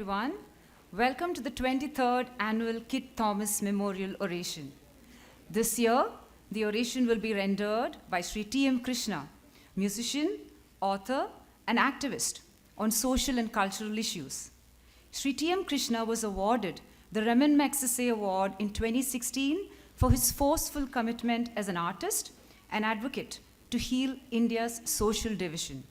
everyone. Welcome to the 23rd Annual KIT Thomas Memorial Oration. This year, the oration will be rendered by Sri T.M. Krishna, musician, author, and activist on social and cultural issues. Sri T.M. Krishna was awarded the Raman Magsaysay Award in 2016 for his forceful commitment as an artist and advocate to heal India's social division.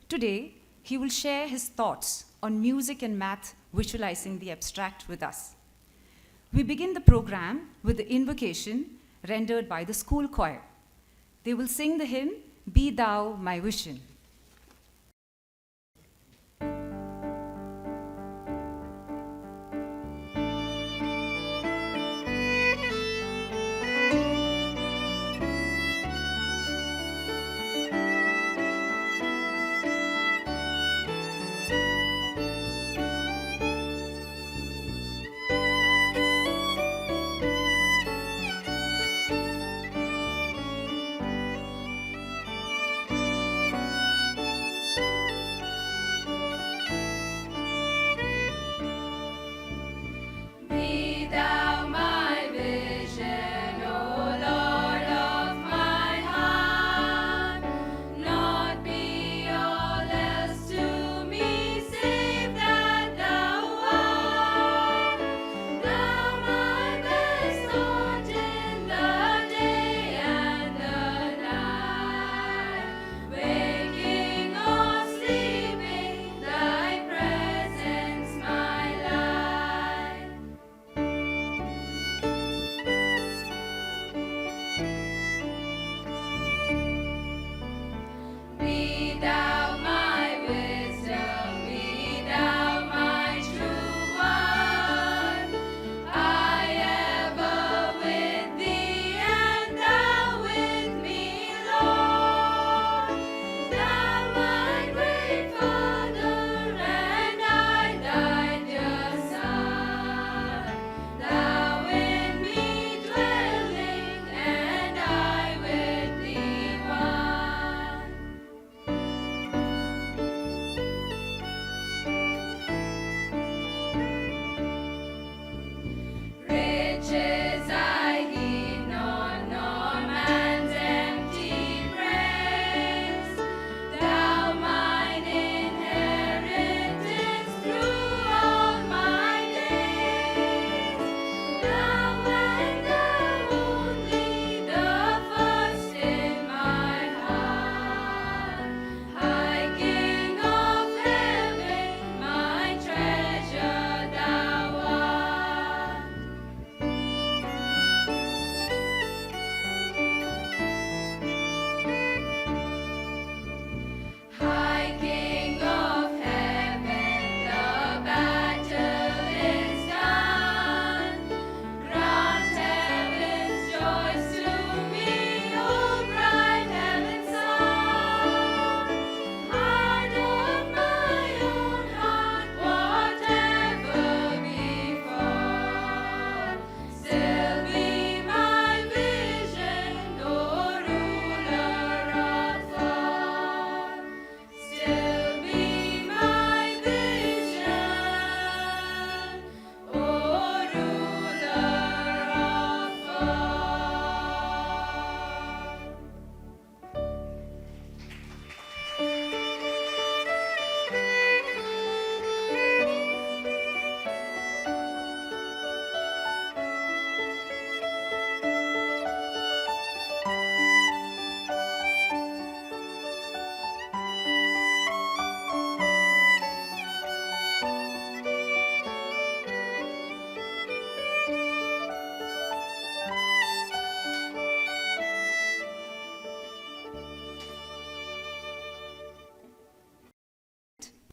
Today, he will share his thoughts on music and math visualizing the abstract with us. We begin the program with the invocation rendered by the school choir. They will sing the hymn, Be Thou My Vision.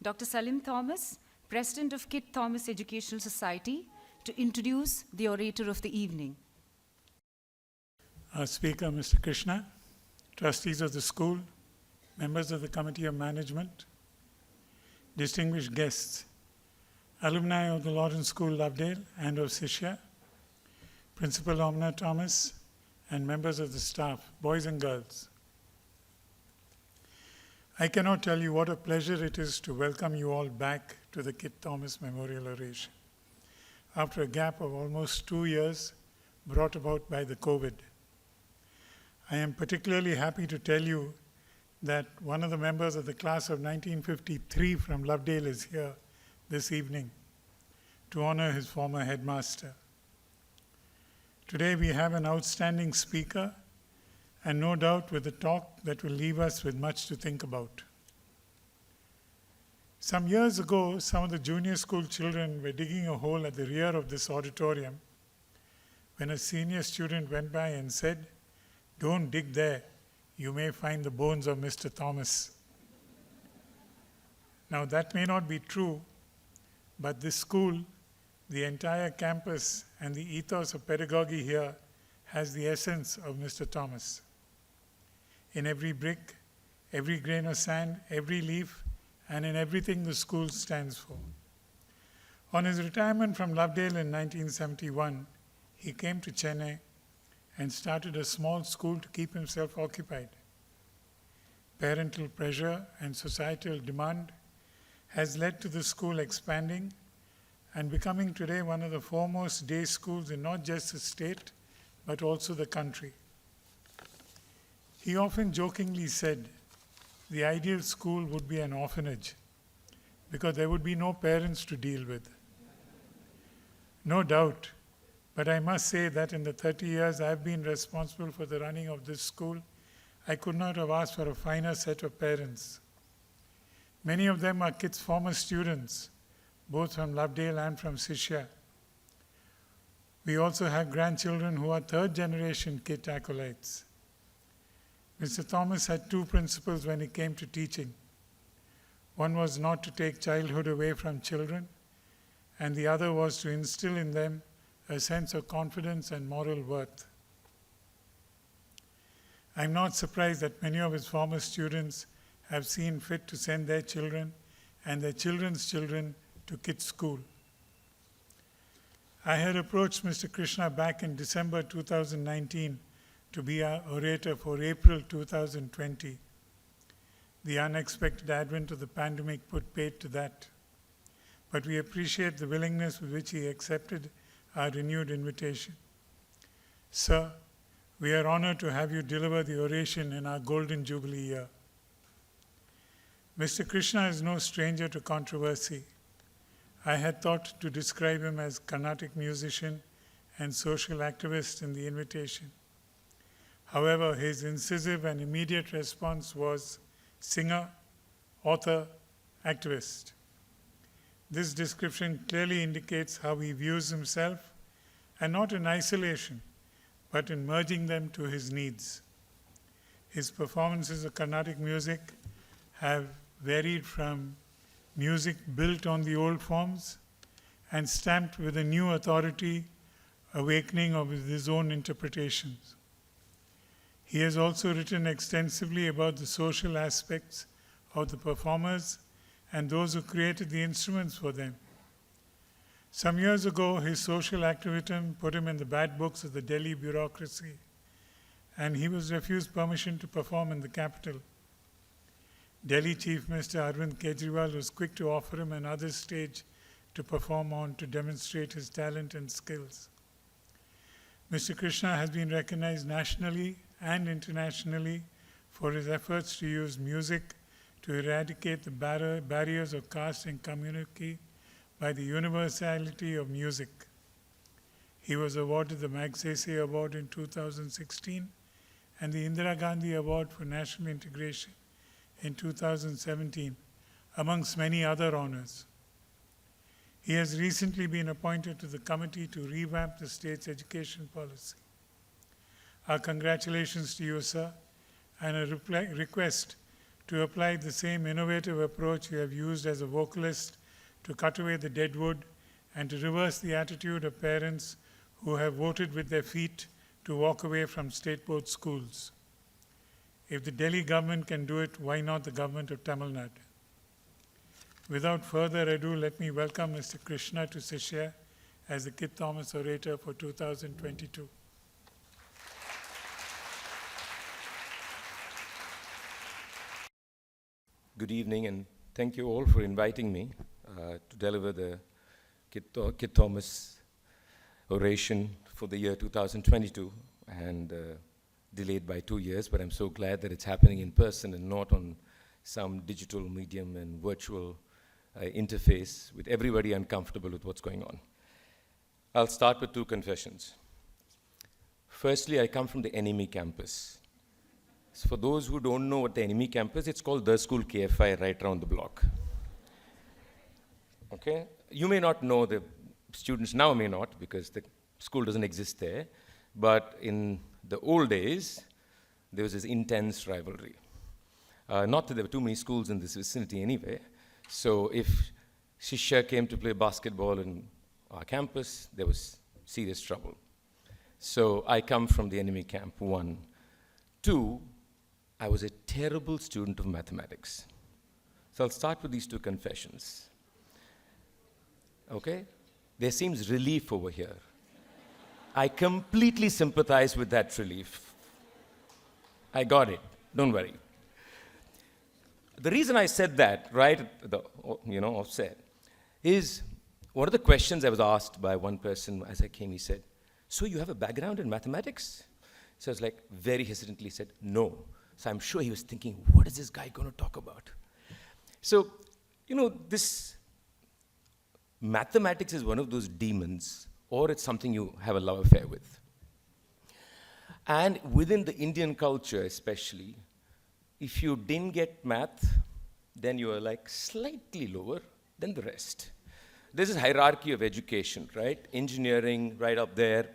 Dr. Salim Thomas, President of KIT Thomas Educational Society, to introduce the orator of the evening. Our speaker, Mr. Krishna, trustees of the school, members of the Committee of Management, distinguished guests, alumni of the Lovedale School, Lovedale, and of Sishya, Principal Omna Thomas, and members of the staff, boys and girls. I cannot tell you what a pleasure it is to welcome you all back to the KIT Thomas Memorial Oration after a gap of almost 2 years brought about by the COVID. I am particularly happy to tell you that one of the members of the class of 1953 from Lovedale is here this evening to honor his former headmaster. Today we have an outstanding speaker and no doubt with a talk that will leave us with much to think about. Some years ago, some of the junior school children were digging a hole at the rear of this auditorium when a senior student went by and said, "Don't dig there, you may find the bones of Mr. Thomas." Now that may not be true, but this school, the entire campus, and the ethos of pedagogy here has the essence of Mr. Thomas. In every brick, every grain of sand, every leaf, and in everything the school stands for. On his retirement from Lovedale in 1971, he came to Chennai and started a small school to keep himself occupied. Parental pressure and societal demand has led to the school expanding and becoming today one of the foremost day schools in not just the state, but also the country. He often jokingly said the ideal school would be an orphanage because there would be no parents to deal with. No doubt, but I must say that in the 30 years I've been responsible for the running of this school, I could not have asked for a finer set of parents. Many of them are KIT's former students, both from Lovedale and from Sishya. We also have grandchildren who are third generation KIT acolytes. Mr. Thomas had two principles when it came to teaching. One was not to take childhood away from children, and the other was to instill in them a sense of confidence and moral worth. I'm not surprised that many of his former students have seen fit to send their children and their children's children to KIT school. I had approached Mr. Krishna back in December 2019 to be our orator for April 2020. The unexpected advent of the pandemic put paid to that. But we appreciate the willingness with which he accepted our renewed invitation. Sir, we are honored to have you deliver the oration in our Golden Jubilee year. Mr. Krishna is no stranger to controversy. I had thought to describe him as Carnatic musician and social activist in the invitation. However, his incisive and immediate response was singer, author, activist. This description clearly indicates how he views himself, and not in isolation, but in merging them to his needs. His performances of Carnatic music have varied from music built on the old forms and stamped with a new authority, awakening of his own interpretations. He has also written extensively about the social aspects of the performers and those who created the instruments for them. Some years ago, his social activism put him in the bad books of the Delhi bureaucracy, and he was refused permission to perform in the capital. Delhi Chief Minister Arvind Kejriwal was quick to offer him another stage to perform on to demonstrate his talent and skills. Mr. Krishna has been recognized nationally and internationally for his efforts to use music to eradicate the barriers of caste and community by the universality of music. He was awarded the Magsaysay Award in 2016 and the Indira Gandhi Award for National Integration in 2017, amongst many other honors. He has recently been appointed to the committee to revamp the state's education policy. Our congratulations to you, sir, and a request to apply the same innovative approach you have used as a vocalist to cut away the dead wood and to reverse the attitude of parents who have voted with their feet to walk away from state board schools. If the Delhi government can do it, why not the government of Tamil Nadu? Without further ado, let me welcome Mr. Krishna to Sishya as the KIT Thomas Orator for 2022. Good evening, and thank you all for inviting me to deliver the KIT Thomas Oration for the year 2022, and delayed by 2 years, but I'm so glad that it's happening in person and not on some digital medium and virtual interface with everybody uncomfortable with what's going on. I'll start with 2 confessions. Firstly, I come from the enemy campus. So for those who don't know what the enemy campus, it's called The School KFI right around the block. Okay? You may not know, the students now may not, because the school doesn't exist there, but in the old days, there was this intense rivalry. Not that there were too many schools in this vicinity anyway, so if Sishya came to play basketball in our campus, there was serious trouble. So I come from the enemy camp, 1. 2, I was a terrible student of mathematics. So I'll start with these 2 confessions. Okay? There seems relief over here. I completely sympathize with that relief. I got it. Don't worry. The reason I said that, right at the offset, is one of the questions I was asked by one person as I came. He said, "So you have a background in mathematics?" So I was like, very hesitantly said, "No." So I'm sure he was thinking, what is this guy going to talk about? So, this mathematics is one of those demons, or it's something you have a love affair with. And within the Indian culture especially, if you didn't get math, then you are like slightly lower than the rest. There's this hierarchy of education, right? Engineering right up there,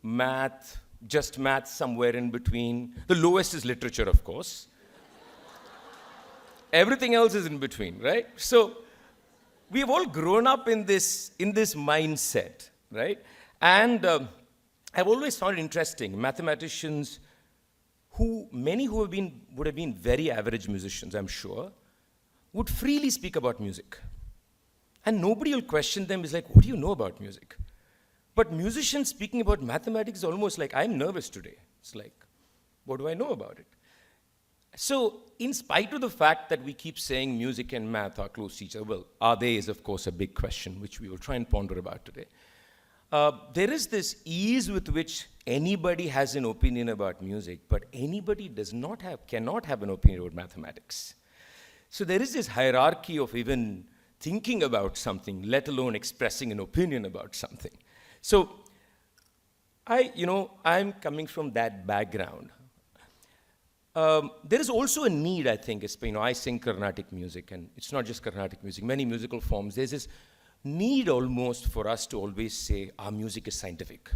math, just math somewhere in between. The lowest is literature, of course. Everything else is in between, right? So we've all grown up in this mindset, right? And I've always found it interesting. Mathematicians many who would have been very average musicians, I'm sure, would freely speak about music. And nobody will question them, is like, what do you know about music? But musicians speaking about mathematics is almost like, I'm nervous today. It's like, what do I know about it? So, in spite of the fact that we keep saying music and math are close to each other, well, are they is, of course, a big question, which we will try and ponder about today. There is this ease with which anybody has an opinion about music, but anybody cannot have an opinion about mathematics. So there is this hierarchy of even thinking about something, let alone expressing an opinion about something. So, I'm coming from that background. There is also a need, I think, I sing Carnatic music, and it's not just Carnatic music, many musical forms. There's this need almost for us to always say our music is scientific,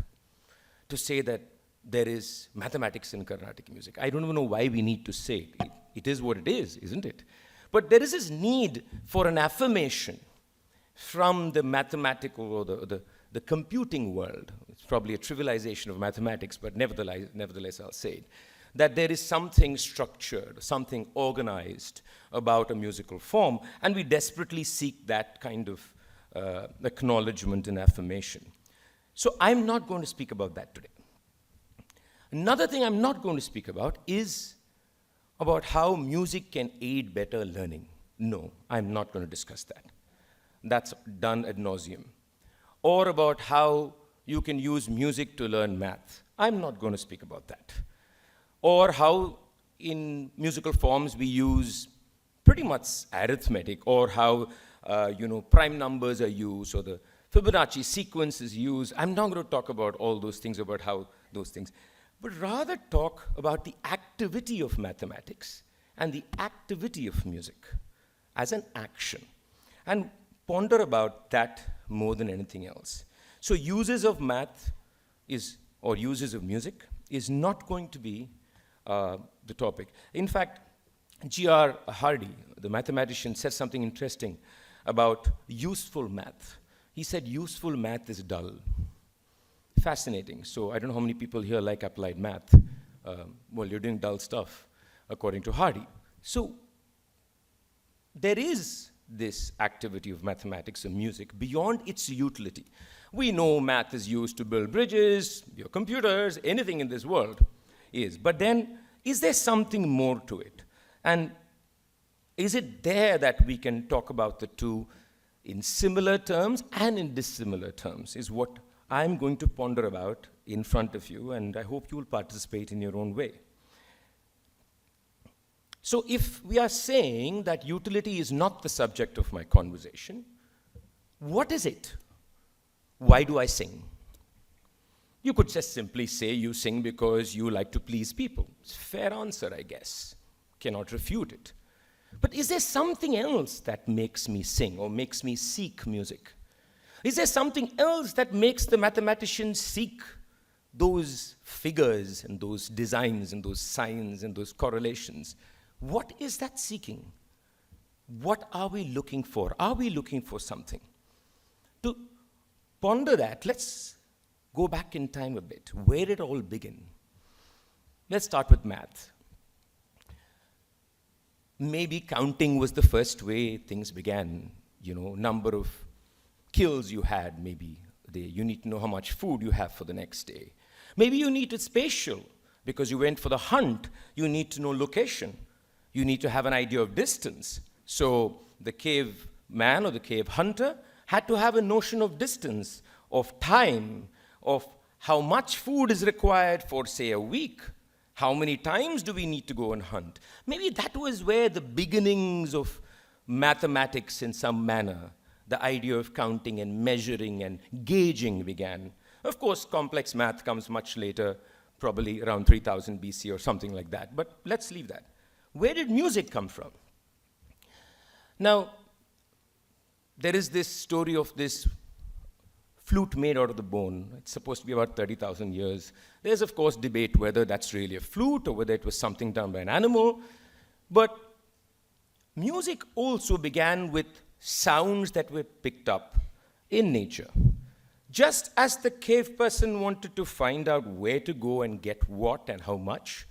to say that there is mathematics in Carnatic music. I don't even know why we need to say it. It is what it is, isn't it? But there is this need for an affirmation from the mathematical or the computing world. It's probably a trivialization of mathematics, but nevertheless I'll say it, that there is something structured, something organized about a musical form, and we desperately seek that kind of acknowledgement and affirmation. So I'm not going to speak about that today. Another thing I'm not going to speak about is about how music can aid better learning. No, I'm not going to discuss that. That's done ad nauseum. Or about how you can use music to learn math. I'm not going to speak about that. Or how in musical forms we use pretty much arithmetic, or how prime numbers are used, or the Fibonacci sequence is used. I'm not going to talk about all those things, about how those things, but rather talk about the activity of mathematics and the activity of music as an action, and ponder about that more than anything else. So uses of math or uses of music is not going to be the topic. In fact, G.R. Hardy, the mathematician, said something interesting about useful math. He said useful math is dull. Fascinating. So I don't know how many people here like applied math. Well, you're doing dull stuff, according to Hardy. So there is this activity of mathematics and music beyond its utility. We know math is used to build bridges, your computers, anything in this world is. But then, is there something more to it? And Is it there that we can talk about the two in similar terms and in dissimilar terms, is what I'm going to ponder about in front of you, and I hope you will participate in your own way. So if we are saying that utility is not the subject of my conversation, what is it? Why do I sing? You could just simply say you sing because you like to please people. It's a fair answer, I guess. Cannot refute it. But is there something else that makes me sing or makes me seek music? Is there something else that makes the mathematician seek those figures and those designs and those signs and those correlations? What is that seeking? What are we looking for? Are we looking for something? To ponder that, let's go back in time a bit. Where did it all begin? Let's start with math. Maybe counting was the first way things began. Number of kills you had, maybe. You need to know how much food you have for the next day. Maybe you needed spatial. Because you went for the hunt, you need to know location. You need to have an idea of distance. So the cave man or the cave hunter had to have a notion of distance, of time, of how much food is required for, say, a week. How many times do we need to go and hunt? Maybe that was where the beginnings of mathematics in some manner, the idea of counting and measuring and gauging began. Of course, complex math comes much later, probably around 3000 BC or something like that. But let's leave that. Where did music come from? Now, there is this story of this flute made out of the bone. It's supposed to be about 30,000 years. There's, of course, debate whether that's really a flute or whether it was something done by an animal. But music also began with sounds that were picked up in nature. Just as the cave person wanted to find out where to go and get what and how much,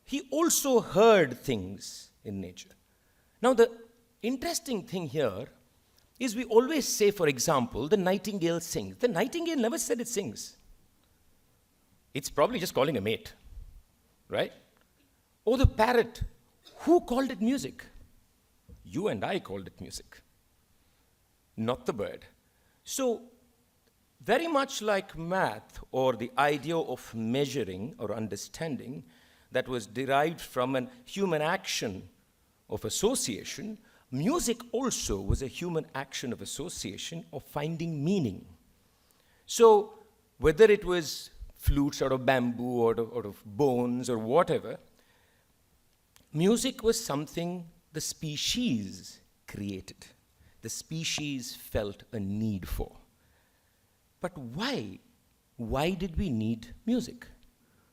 he also heard things in nature. Now, the interesting thing here is we always say, for example, the nightingale sings. The nightingale never said it sings. It's probably just calling a mate, right? Or the parrot, who called it music? You and I called it music, not the bird. So, very much like math or the idea of measuring or understanding that was derived from a human action of association, music also was a human action of association of finding meaning. So, whether it was flutes out of bamboo or out of bones or whatever, music was something the species created. The species felt a need for. But why? Why did we need music?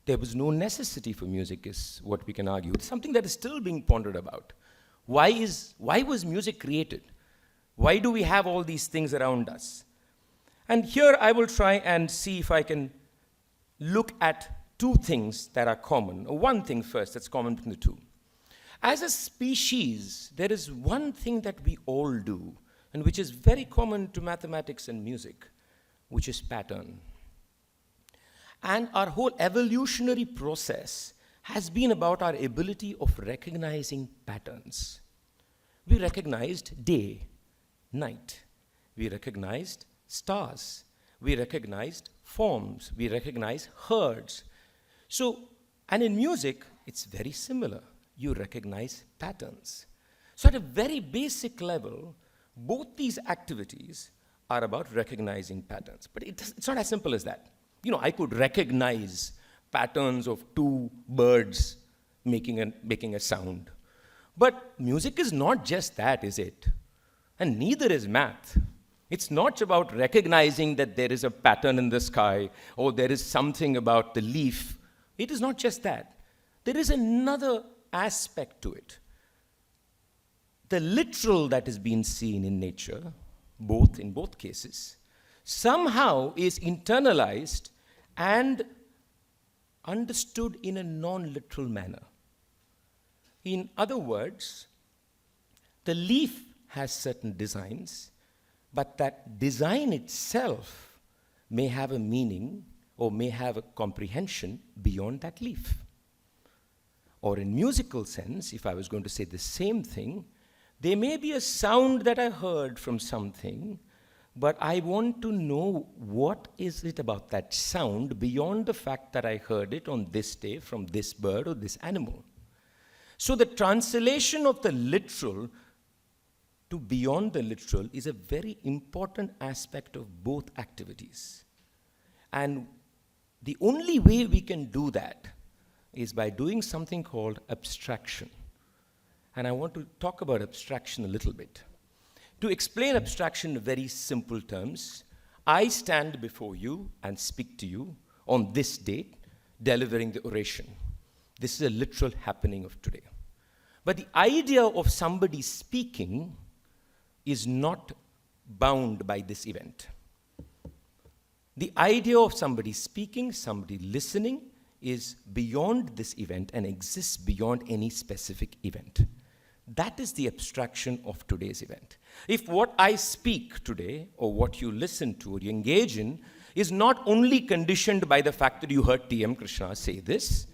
There was no necessity for music, is what we can argue. It's something that is still being pondered about. Why was music created? Why do we have all these things around us? And here I will try and see if I can look at two things that are common, or one thing first that's common between the two. As a species, there is one thing that we all do, and which is very common to mathematics and music, which is pattern. And our whole evolutionary process has been about our ability of recognizing patterns. We recognized day, night. We recognized stars. We recognized forms. We recognized herds. So, and in music, it's very similar. You recognize patterns. So at a very basic level, both these activities are about recognizing patterns. But it's not as simple as that. I could recognize patterns of two birds making a sound. But music is not just that, is it? And neither is math. It's not about recognizing that there is a pattern in the sky or there is something about the leaf. It is not just that. There is another aspect to it. The literal that is being seen in nature, in both cases, somehow is internalized and understood in a non-literal manner. In other words, the leaf has certain designs, but that design itself may have a meaning or may have a comprehension beyond that leaf. Or in musical sense, if I was going to say the same thing, there may be a sound that I heard from something, but I want to know what is it about that sound beyond the fact that I heard it on this day from this bird or this animal. So the translation of the literal to beyond the literal is a very important aspect of both activities. And the only way we can do that is by doing something called abstraction. And I want to talk about abstraction a little bit. To explain abstraction in very simple terms, I stand before you and speak to you on this date, delivering the oration. This is a literal happening of today. But the idea of somebody speaking is not bound by this event. The idea of somebody speaking, somebody listening, is beyond this event and exists beyond any specific event. That is the abstraction of today's event. If what I speak today, or what you listen to, or you engage in, is not only conditioned by the fact that you heard T.M. Krishna say this,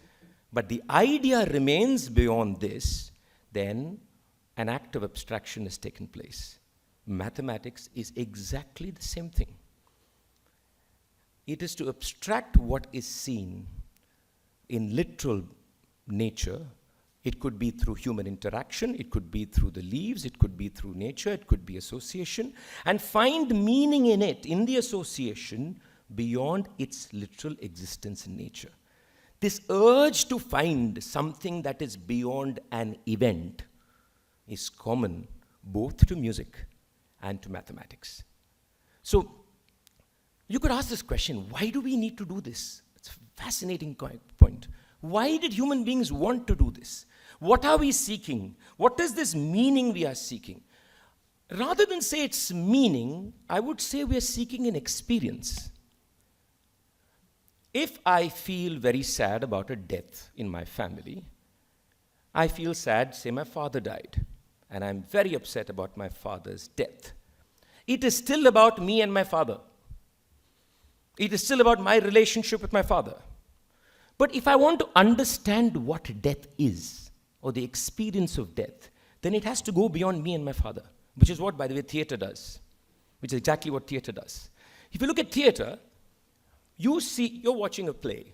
but the idea remains beyond this, then an act of abstraction has taken place. Mathematics is exactly the same thing. It is to abstract what is seen in literal nature. It could be through human interaction, it could be through the leaves, it could be through nature, it could be association, and find meaning in it, in the association, beyond its literal existence in nature. This urge to find something that is beyond an event is common both to music and to mathematics. So, you could ask this question, why do we need to do this? It's a fascinating point. Why did human beings want to do this? What are we seeking? What is this meaning we are seeking? Rather than say it's meaning, I would say we are seeking an experience. If I feel very sad about a death in my family, I feel sad, say my father died, and I'm very upset about my father's death. It is still about me and my father. It is still about my relationship with my father. But if I want to understand what death is, or the experience of death, then it has to go beyond me and my father, which is what, by the way, theater does, which is exactly what theater does. If you look at theater, you're watching a play.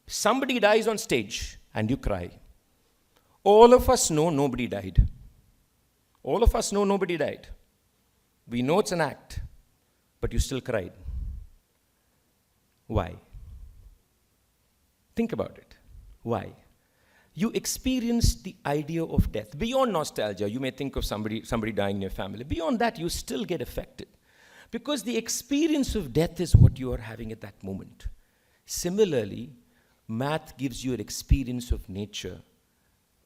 Somebody dies on stage, and you cry. All of us know nobody died. All of us know nobody died. We know it's an act, but you still cried. Why? Think about it. Why? You experienced the idea of death. Beyond nostalgia, you may think of somebody dying in your family. Beyond that, you still get affected. Because the experience of death is what you are having at that moment. Similarly, math gives you an experience of nature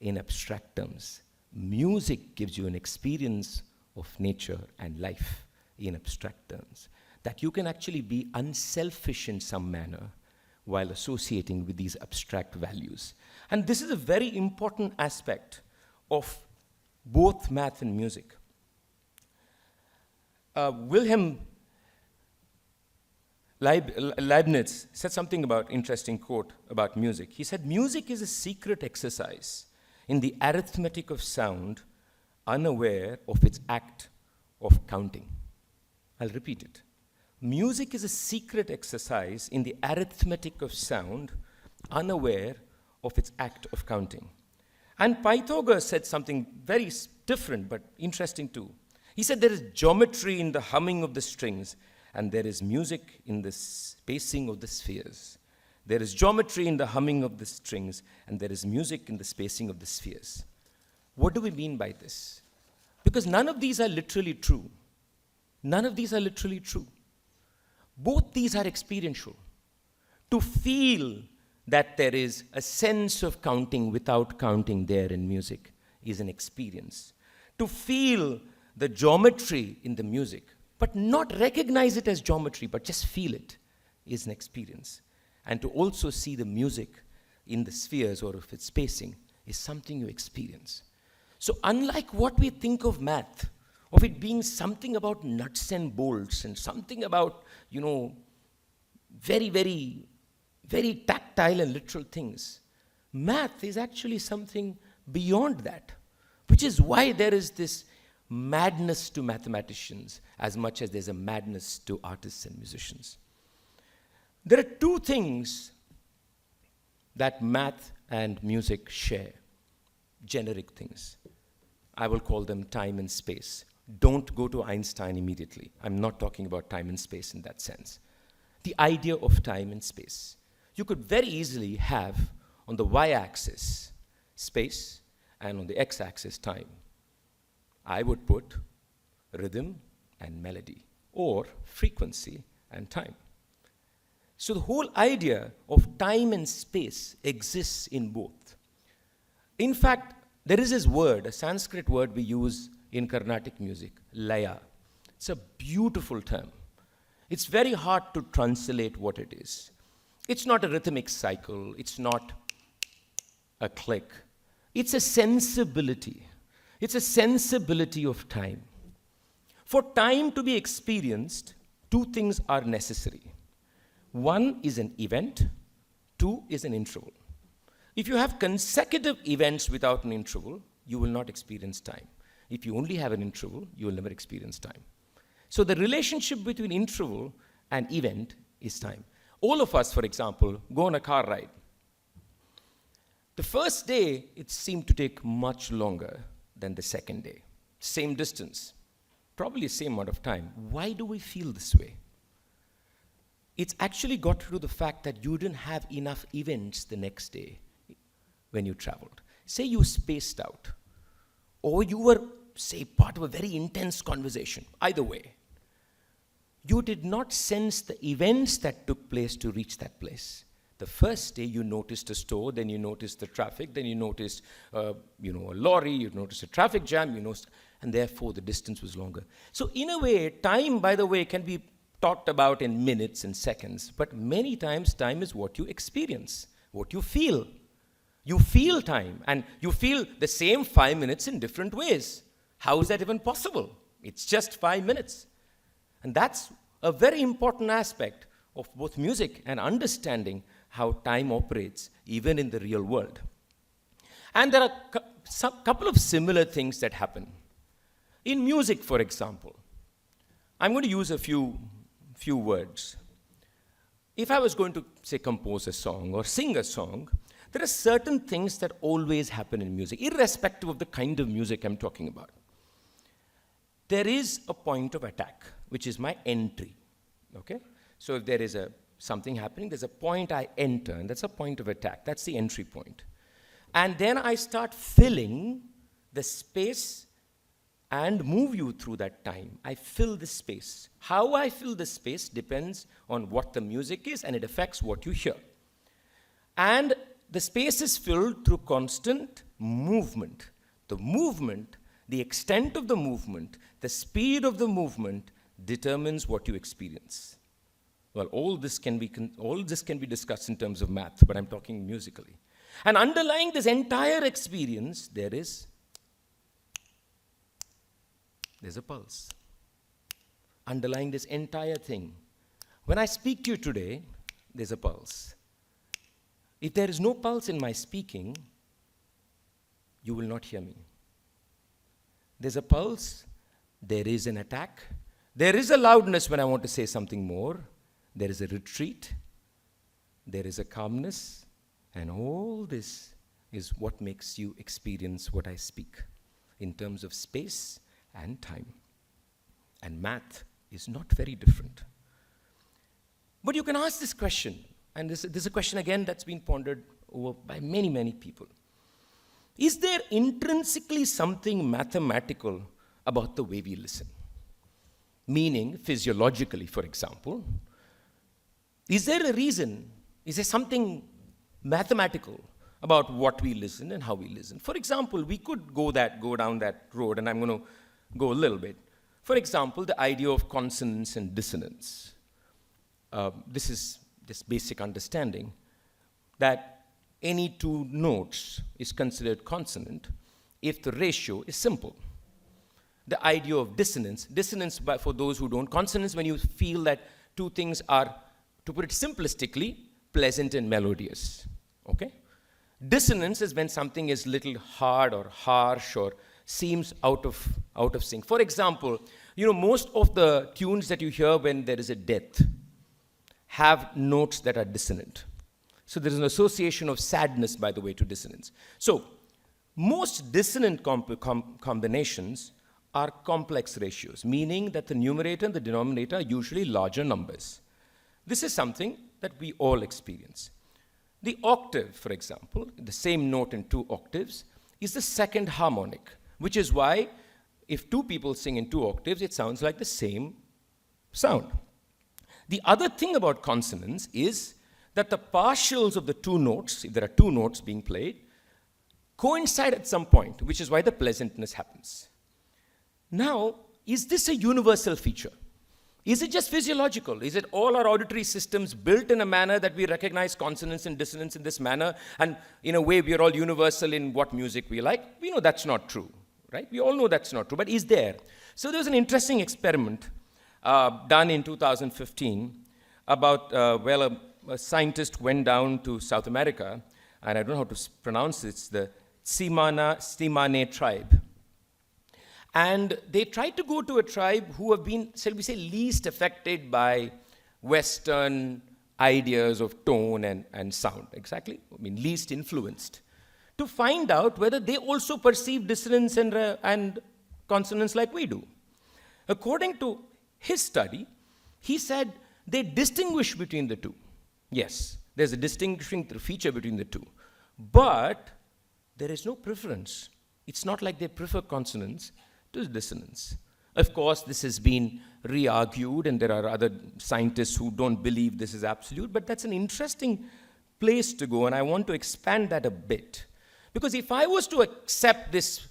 in abstract terms. Music gives you an experience of nature and life in abstract terms. That you can actually be unselfish in some manner while associating with these abstract values. And this is a very important aspect of both math and music. Wilhelm Leibniz said something about interesting quote about music. He said, music is a secret exercise in the arithmetic of sound, unaware of its act of counting. I'll repeat it. Music is a secret exercise in the arithmetic of sound, unaware of its act of counting. And Pythagoras said something very different but interesting too. He said there is geometry in the humming of the strings, and there is music in the spacing of the spheres. There is geometry in the humming of the strings, and there is music in the spacing of the spheres. What do we mean by this? Because none of these are literally true. None of these are literally true. Both these are experiential. To feel that there is a sense of counting without counting there in music is an experience. To feel the geometry in the music, but not recognize it as geometry, but just feel it, is an experience. And to also see the music in the spheres or of its spacing is something you experience. So unlike what we think of math, of it being something about nuts and bolts and something about, very, very, very tactile and literal things, Math is actually something beyond that, which is why there is this madness to mathematicians as much as there's a madness to artists and musicians. There are two things that math and music share, generic things. I will call them time and space. Don't go to Einstein immediately. I'm not talking about time and space in that sense. The idea of time and space. You could very easily have on the y-axis space and on the x-axis time. I would put rhythm and melody, or frequency and time. So the whole idea of time and space exists in both. In fact, there is this word, a Sanskrit word we use in Carnatic music, laya. It's a beautiful term. It's very hard to translate what it is. It's not a rhythmic cycle. It's not a click. It's a sensibility. It's a sensibility of time. For time to be experienced, two things are necessary. One is an event, two is an interval. If you have consecutive events without an interval, you will not experience time. If you only have an interval, you will never experience time. So the relationship between interval and event is time. All of us, for example, go on a car ride. The first day, it seemed to take much longer than the second day. Same distance, probably same amount of time. Why do we feel this way? It's actually got to do with the fact that you didn't have enough events the next day when you traveled. Say you spaced out, or you were, say, part of a very intense conversation. Either way, you did not sense the events that took place to reach that place. The first day you noticed a store, then you noticed the traffic, then you noticed a lorry, you noticed a traffic jam, and therefore the distance was longer. So in a way, time, by the way, can be talked about in minutes and seconds, but many times time is what you experience, what you feel. You feel time, and you feel the same 5 minutes in different ways. How is that even possible? It's just 5 minutes. And that's a very important aspect of both music and understanding how time operates even in the real world. And there are a couple of similar things that happen. In music, for example, I'm going to use a few words. If I was going to, say, compose a song or sing a song, there are certain things that always happen in music, irrespective of the kind of music I'm talking about. There is a point of attack, which is my entry, okay? So if there is something happening, there's a point I enter, and that's a point of attack. That's the entry point. And then I start filling the space and move you through that time. I fill the space. How I fill the space depends on what the music is, and it affects what you hear. And the space is filled through constant movement. The movement, the extent of the movement, the speed of the movement determines what you experience. Well, all this can be discussed in terms of math, but I'm talking musically. And underlying this entire experience, there's a pulse. Underlying this entire thing. When I speak to you today, there's a pulse. If there is no pulse in my speaking, you will not hear me. There's a pulse, there is an attack, there is a loudness when I want to say something more, there is a retreat, there is a calmness, and all this is what makes you experience what I speak in terms of space and time. And math is not very different. But you can ask this question, and this is a question again that's been pondered over by many, many people. Is there intrinsically something mathematical about the way we listen? Meaning, physiologically, for example, is there a reason, is there something mathematical about what we listen and how we listen? For example, we could go down that road, and I'm going to go a little bit. For example, the idea of consonance and dissonance. This is this basic understanding that any two notes is considered consonant if the ratio is simple. The idea of dissonance, for those who don't, consonance when you feel that two things are, to put it simplistically, pleasant and melodious, okay? Dissonance is when something is little hard or harsh or seems out of sync. For example, most of the tunes that you hear when there is a death have notes that are dissonant. So there is an association of sadness, by the way, to dissonance. So most dissonant combinations are complex ratios, meaning that the numerator and the denominator are usually larger numbers. This is something that we all experience. The octave, for example, the same note in 2 octaves, is the second harmonic, which is why if 2 people sing in 2 octaves, it sounds like the same sound. The other thing about consonants is that the partials of the 2 notes, if there are 2 notes being played, coincide at some point, which is why the pleasantness happens. Now, is this a universal feature? Is it just physiological? Is it all our auditory systems built in a manner that we recognize consonance and dissonance in this manner, and in a way we are all universal in what music we like? We know that's not true, right? We all know that's not true, but is there? So there was an interesting experiment done in 2015 about, a scientist went down to South America, and I don't know how to pronounce it, it's the Tsimane tribe. And they tried to go to a tribe who have been, shall we say, least affected by Western ideas of tone and sound, exactly? I mean, least influenced, to find out whether they also perceive dissonance and consonance like we do. According to his study, he said they distinguish between the two. Yes, there's a distinguishing feature between the two, but there is no preference. It's not like they prefer consonance to dissonance. Of course, this has been re-argued, and there are other scientists who don't believe this is absolute, but that's an interesting place to go, and I want to expand that a bit. Because if I was to accept this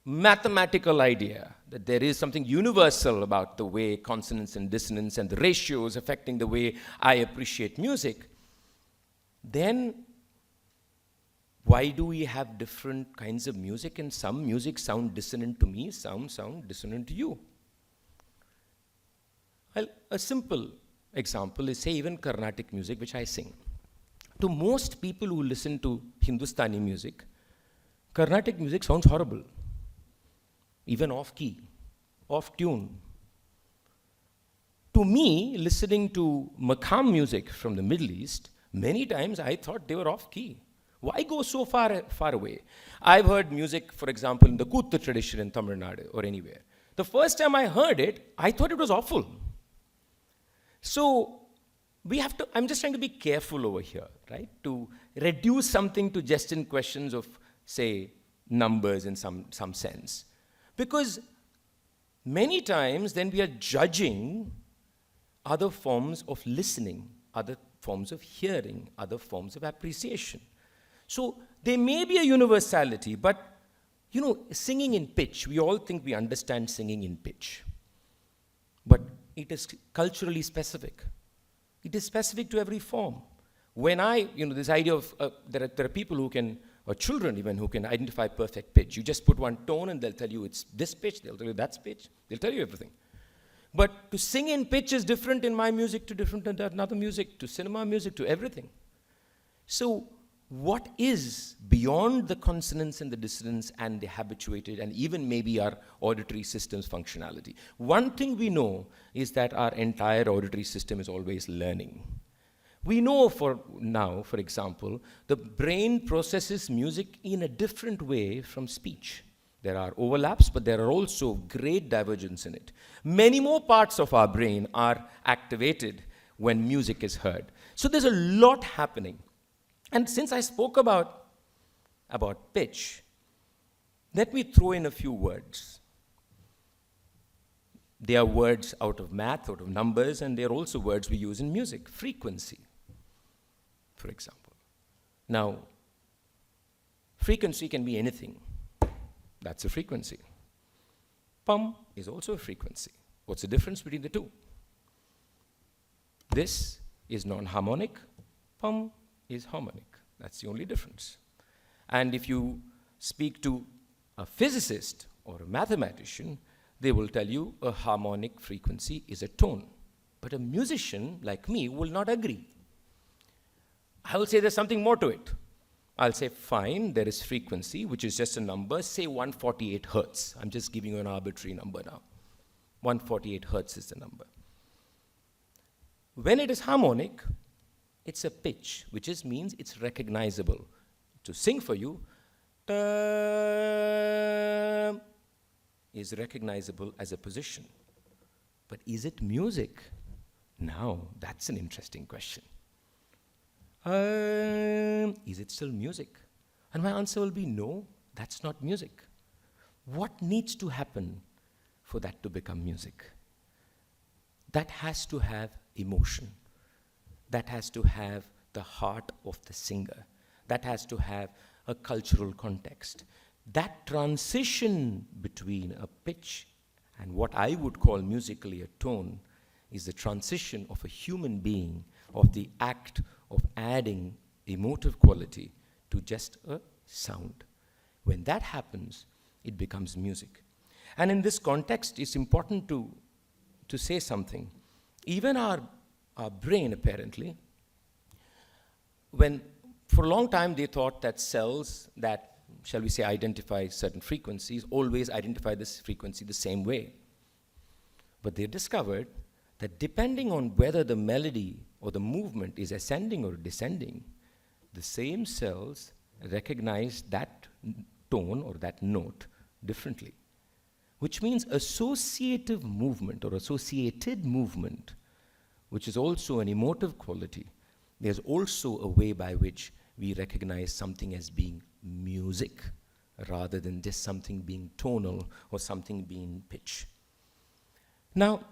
mathematical idea that there is something universal about the way consonance and dissonance and the ratios affecting the way I appreciate music, then why do we have different kinds of music, and some music sound dissonant to me, some sound dissonant to you? Well, a simple example is, say, even Carnatic music, which I sing. To most people who listen to Hindustani music, Carnatic music sounds horrible, even off-key, off-tune. To me, listening to Makam music from the Middle East, many times I thought they were off-key. Why go so far away? I've heard music, for example, in the Kuttu tradition in Tamil Nadu or anywhere. The first time I heard it, I thought it was awful. So I'm just trying to be careful over here, right? To reduce something to just in questions of, say, numbers in some sense. Because many times then we are judging other forms of listening, other forms of hearing, other forms of appreciation. So there may be a universality, but singing in pitch, we all think we understand singing in pitch. But it is culturally specific. It is specific to every form. When this idea of, there are people who can, or children even, who can identify perfect pitch. You just put one tone and they'll tell you it's this pitch, they'll tell you that's pitch, they'll tell you everything. But to sing in pitch is different in my music to different in another music, to cinema music, to everything. So what is beyond the consonance and the dissonance and the habituated and even maybe our auditory system's functionality? One thing we know is that our entire auditory system is always learning. We know for example, the brain processes music in a different way from speech. There are overlaps, but there are also great divergence in it. Many more parts of our brain are activated when music is heard. So there's a lot happening. And since I spoke about pitch, let me throw in a few words. They are words out of math, out of numbers, and they are also words we use in music. Frequency, for example. Now, frequency can be anything. That's a frequency. Pum is also a frequency. What's the difference between the two? This is non-harmonic. Pum is harmonic. That's the only difference. And if you speak to a physicist or a mathematician, they will tell you a harmonic frequency is a tone. But a musician like me will not agree. I will say there's something more to it. I'll say, fine, there is frequency, which is just a number, say 148 hertz. I'm just giving you an arbitrary number now. 148 hertz is the number. When it is harmonic, it's a pitch, which means it's recognizable. To sing for you, is recognizable as a position. But is it music? Now, that's an interesting question. Is it still music? And my answer will be no, that's not music. What needs to happen for that to become music? That has to have emotion. That has to have the heart of the singer. That has to have a cultural context. That transition between a pitch and what I would call musically a tone is the transition of a human being, of the act of adding emotive quality to just a sound. When that happens, it becomes music. And in this context, it's important to say something. Even our brain, apparently, when for a long time they thought that cells that, shall we say, identify certain frequencies always identify this frequency the same way. But they discovered that depending on whether the melody or the movement is ascending or descending, the same cells recognize that tone or that note differently. Which means associative movement or associated movement, which is also an emotive quality, there's also a way by which we recognize something as being music rather than just something being tonal or something being pitch. Now,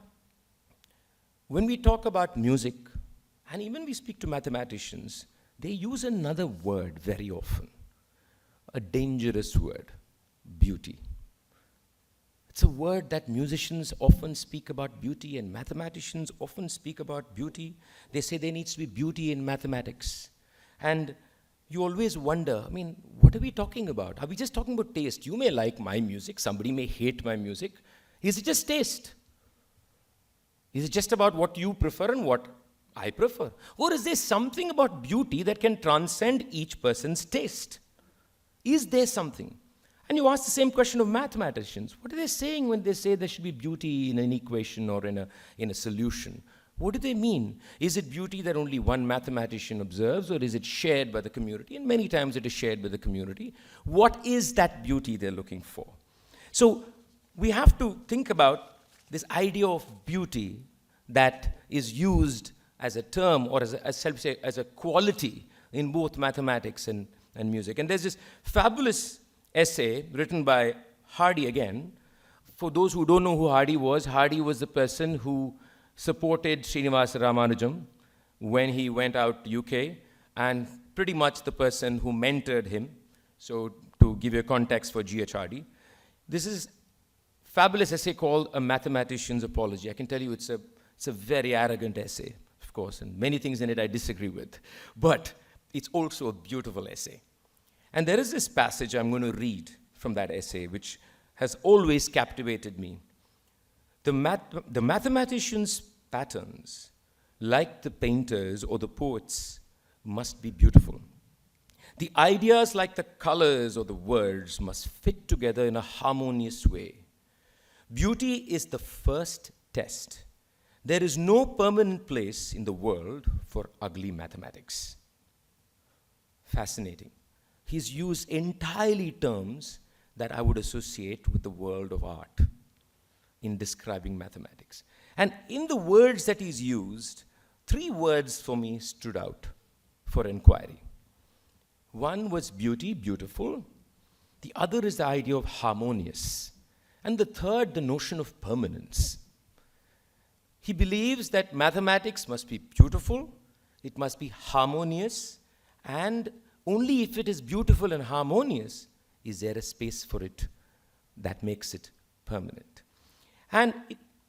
when we talk about music, and even we speak to mathematicians, they use another word very often, a dangerous word, beauty. It's a word that musicians often speak about beauty and mathematicians often speak about beauty. They say there needs to be beauty in mathematics. And you always wonder, what are we talking about? Are we just talking about taste? You may like my music, somebody may hate my music. Is it just taste? Is it just about what you prefer and what I prefer? Or is there something about beauty that can transcend each person's taste? Is there something? And you ask the same question of mathematicians. What are they saying when they say there should be beauty in an equation or in a solution? What do they mean? Is it beauty that only one mathematician observes, or is it shared by the community? And many times it is shared by the community. What is that beauty they're looking for? So we have to think about this idea of beauty that is used as a term or as a quality in both mathematics and music. And there's this fabulous essay written by Hardy again. For those who don't know who Hardy was the person who supported Srinivasa Ramanujam when he went out to UK, and pretty much the person who mentored him. So to give you a context for G.H. Hardy, this is fabulous essay called A Mathematician's Apology. I can tell you it's a very arrogant essay, of course, and many things in it I disagree with. But it's also a beautiful essay. And there is this passage I'm going to read from that essay, which has always captivated me. The mathematician's patterns, like the painters or the poets, must be beautiful. The ideas, like the colors or the words, must fit together in a harmonious way. Beauty is the first test. There is no permanent place in the world for ugly mathematics. Fascinating. He's used entirely terms that I would associate with the world of art in describing mathematics. And in the words that he's used, 3 words for me stood out for inquiry. One was beauty, beautiful. The other is the idea of harmonious. And the third, the notion of permanence. He believes that mathematics must be beautiful, it must be harmonious, and only if it is beautiful and harmonious is there a space for it that makes it permanent. And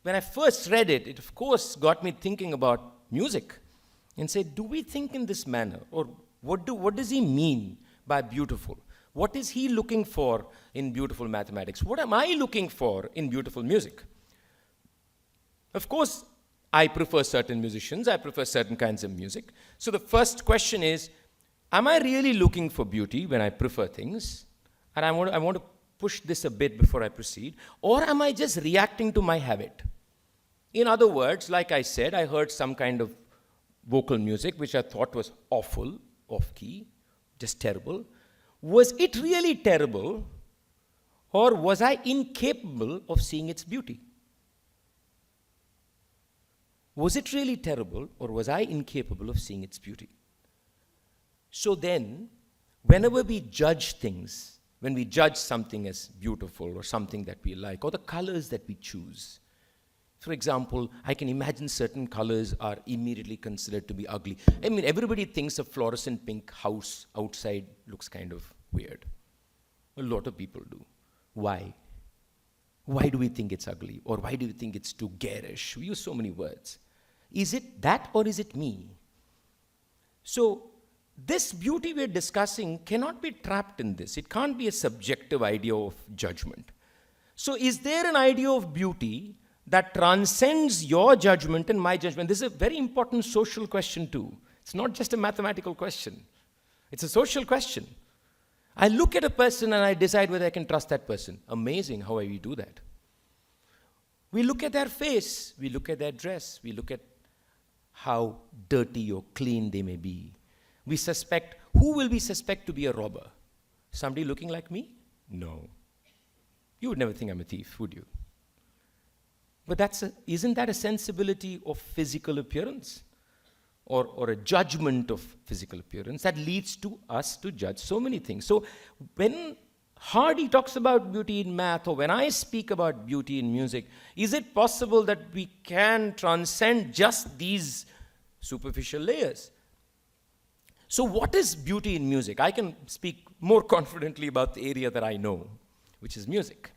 when I first read it, it of course got me thinking about music and said, do we think in this manner? Or what does he mean by beautiful? What is he looking for in beautiful mathematics? What am I looking for in beautiful music? Of course, I prefer certain musicians, I prefer certain kinds of music. So the first question is, am I really looking for beauty when I prefer things? And I want to push this a bit before I proceed. Or am I just reacting to my habit? In other words, like I said, I heard some kind of vocal music which I thought was awful, off key, just terrible. Was it really terrible? Or was I incapable of seeing its beauty? Was it really terrible, or was I incapable of seeing its beauty? So then, whenever we judge things, when we judge something as beautiful or something that we like, or the colors that we choose, for example, I can imagine certain colors are immediately considered to be ugly. I mean, everybody thinks a fluorescent pink house outside looks kind of weird. A lot of people do. Why? Why do we think it's ugly? Or why do we think it's too garish? We use so many words. Is it that, or is it me? So, this beauty we're discussing cannot be trapped in this. It can't be a subjective idea of judgment. So, is there an idea of beauty that transcends your judgment and my judgment? This is a very important social question too. It's not just a mathematical question. It's a social question. I look at a person and I decide whether I can trust that person. Amazing how we do that. We look at their face, we look at their dress, we look at how dirty or clean they may be. We suspect, who will we suspect to be a robber? Somebody looking like me? No. You would never think I'm a thief, would you? But isn't that a sensibility of physical appearance? Or a judgment of physical appearance that leads to us to judge so many things. So when Hardy talks about beauty in math, or when I speak about beauty in music, is it possible that we can transcend just these superficial layers? So what is beauty in music? I can speak more confidently about the area that I know, which is music.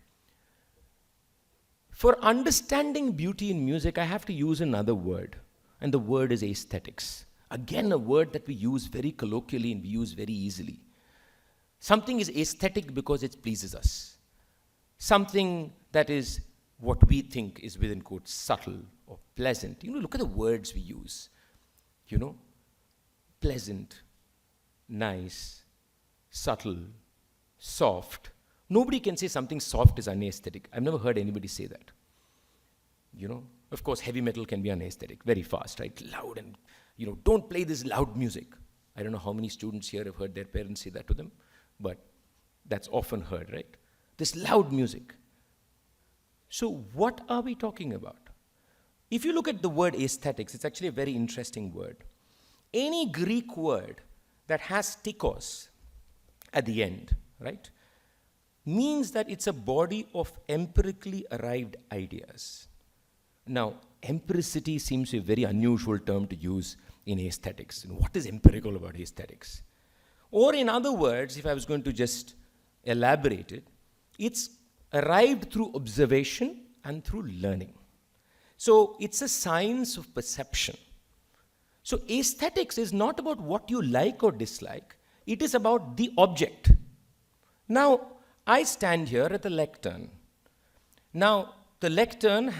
For understanding beauty in music, I have to use another word. And the word is aesthetics. Again, a word that we use very colloquially and we use very easily. Something is aesthetic because it pleases us. Something that is what we think is, within quotes, subtle or pleasant. Look at the words we use. Pleasant, nice, subtle, soft. Nobody can say something soft is unaesthetic. I've never heard anybody say that. Of course, heavy metal can be unaesthetic, very fast, right? Loud and, don't play this loud music. I don't know how many students here have heard their parents say that to them, but that's often heard, right? This loud music. So what are we talking about? If you look at the word aesthetics, it's actually a very interesting word. Any Greek word that has tikos at the end, right, means that it's a body of empirically arrived ideas. Now, empiricity seems to be a very unusual term to use in aesthetics. What is empirical about aesthetics? Or in other words, if I was going to just elaborate it, it's arrived through observation and through learning. So it's a science of perception. So aesthetics is not about what you like or dislike. It is about the object. Now, I stand here at the lectern. Now, the lectern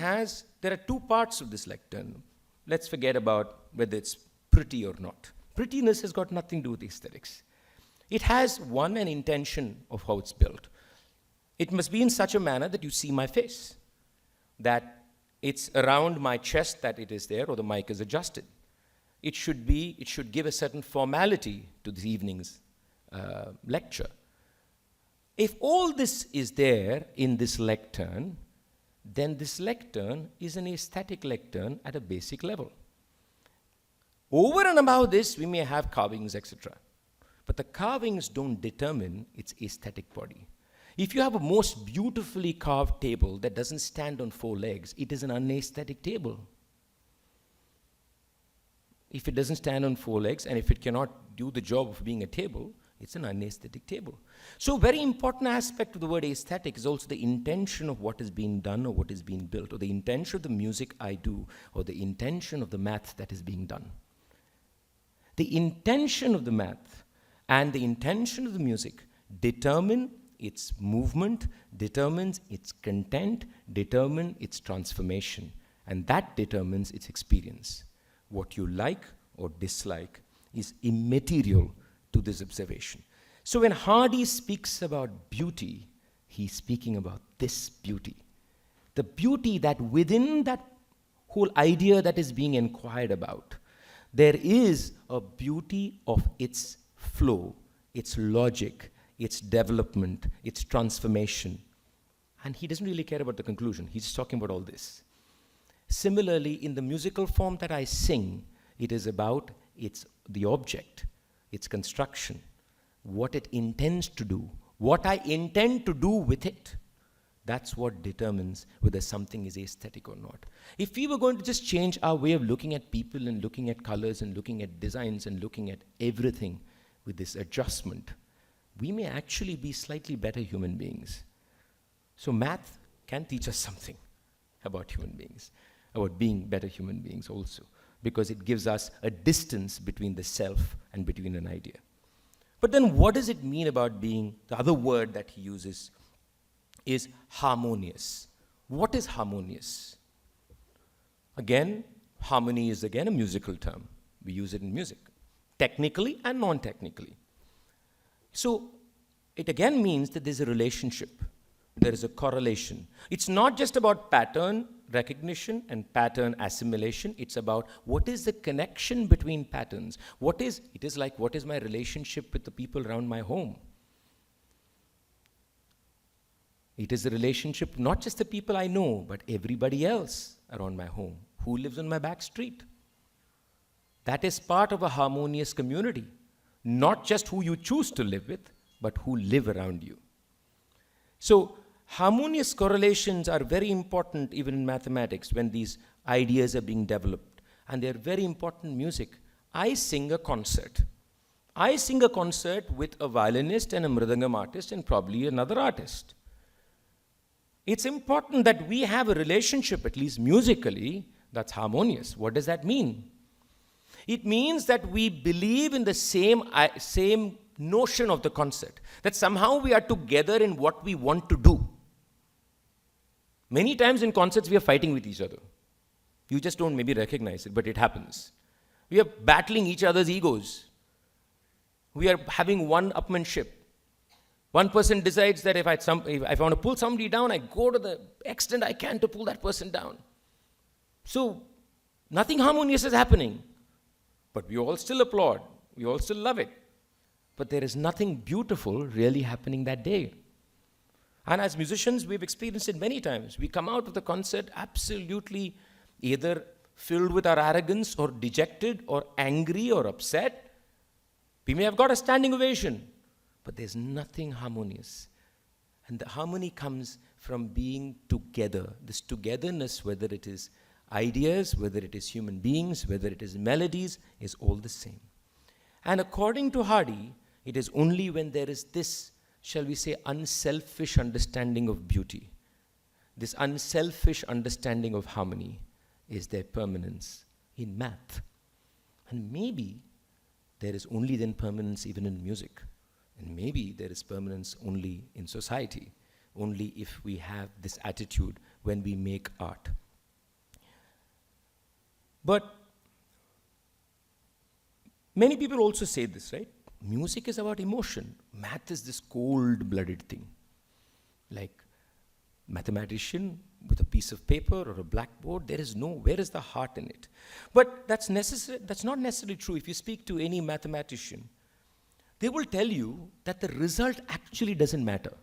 there are two parts of this lectern. Let's forget about whether it's pretty or not. Prettiness has got nothing to do with aesthetics. It has, an intention of how it's built. It must be in such a manner that you see my face, that it's around my chest that it is there, or the mic is adjusted. It should give a certain formality to this evening's lecture. If all this is there in this lectern, then this lectern is an aesthetic lectern at a basic level. Over and above this, we may have carvings, etc. But the carvings don't determine its aesthetic body. If you have a most beautifully carved table that doesn't stand on 4 legs, it is an unaesthetic table. If it doesn't stand on 4 legs, and if it cannot do the job of being a table, it's an unaesthetic table. So a very important aspect of the word aesthetic is also the intention of what is being done or what is being built, or the intention of the music I do, or the intention of the math that is being done. The intention of the math and the intention of the music determine its movement, determines its content, determine its transformation, and that determines its experience. What you like or dislike is immaterial to this observation. So when Hardy speaks about beauty, he's speaking about this beauty. The beauty that within that whole idea that is being inquired about, there is a beauty of its flow, its logic, its development, its transformation. And he doesn't really care about the conclusion. He's just talking about all this. Similarly, in the musical form that I sing, it is about the object, its construction, what it intends to do, what I intend to do with it. That's what determines whether something is aesthetic or not. If we were going to just change our way of looking at people and looking at colors and looking at designs and looking at everything with this adjustment, we may actually be slightly better human beings. So math can teach us something about human beings, about being better human beings also, because it gives us a distance between the self and between an idea. But then what does it mean about being, the other word that he uses is harmonious. What is harmonious? Again, harmony is again a musical term. We use it in music, technically and non-technically. So it again means that there's a relationship. There is a correlation. It's not just about pattern recognition and pattern assimilation. It's about what is the connection between patterns. It is like, what is my relationship with the people around my home? It is a relationship, not just the people I know, but everybody else around my home, who lives on my back street. That is part of a harmonious community. Not just who you choose to live with, but who live around you. So, harmonious correlations are very important even in mathematics when these ideas are being developed. And they're very important in music. I sing a concert. I sing a concert with a violinist and a mridangam artist and probably another artist. It's important that we have a relationship, at least musically, that's harmonious. What does that mean? It means that we believe in the same notion of the concert, that somehow we are together in what we want to do. Many times in concerts, we are fighting with each other. You just don't maybe recognize it, but it happens. We are battling each other's egos. We are having one-upmanship. One person decides that if I want to pull somebody down, I go to the extent I can to pull that person down. So, nothing harmonious is happening. But we all still applaud. We all still love it. But there is nothing beautiful really happening that day. And as musicians, we've experienced it many times. We come out of the concert absolutely either filled with our arrogance or dejected or angry or upset. We may have got a standing ovation, but there's nothing harmonious. And the harmony comes from being together. This togetherness, whether it is ideas, whether it is human beings, whether it is melodies, is all the same. And according to Hardy, it is only when there is this, shall we say, unselfish understanding of beauty, this unselfish understanding of harmony, is there permanence in math. And maybe there is only then permanence even in music. And maybe there is permanence only in society, only if we have this attitude when we make art. But many people also say this, right? Music is about emotion. Math is this cold-blooded thing. Like mathematician with a piece of paper or a blackboard, where is the heart in it? But that's not necessarily true. If you speak to any mathematician, they will tell you that the result actually doesn't matter.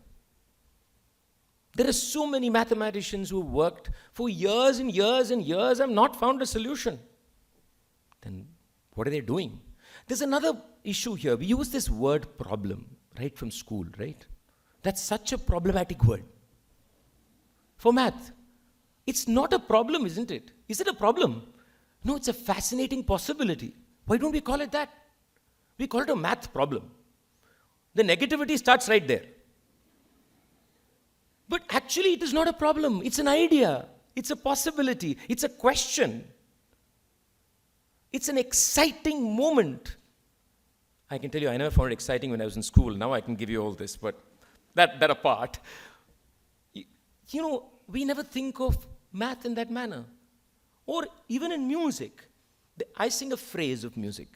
There are so many mathematicians who have worked for years and years and years and have not found a solution. Then what are they doing? There's another issue here. We use this word problem right from school, right? That's such a problematic word. For math, it's not a problem, isn't it? Is it a problem? No, it's a fascinating possibility. Why don't we call it that? We call it a math problem. The negativity starts right there. But actually, it is not a problem. It's an idea. It's a possibility. It's a question. It's an exciting moment. I can tell you, I never found it exciting when I was in school. Now I can give you all this, but that apart. You know, we never think of math in that manner. Or even in music. I sing a phrase of music.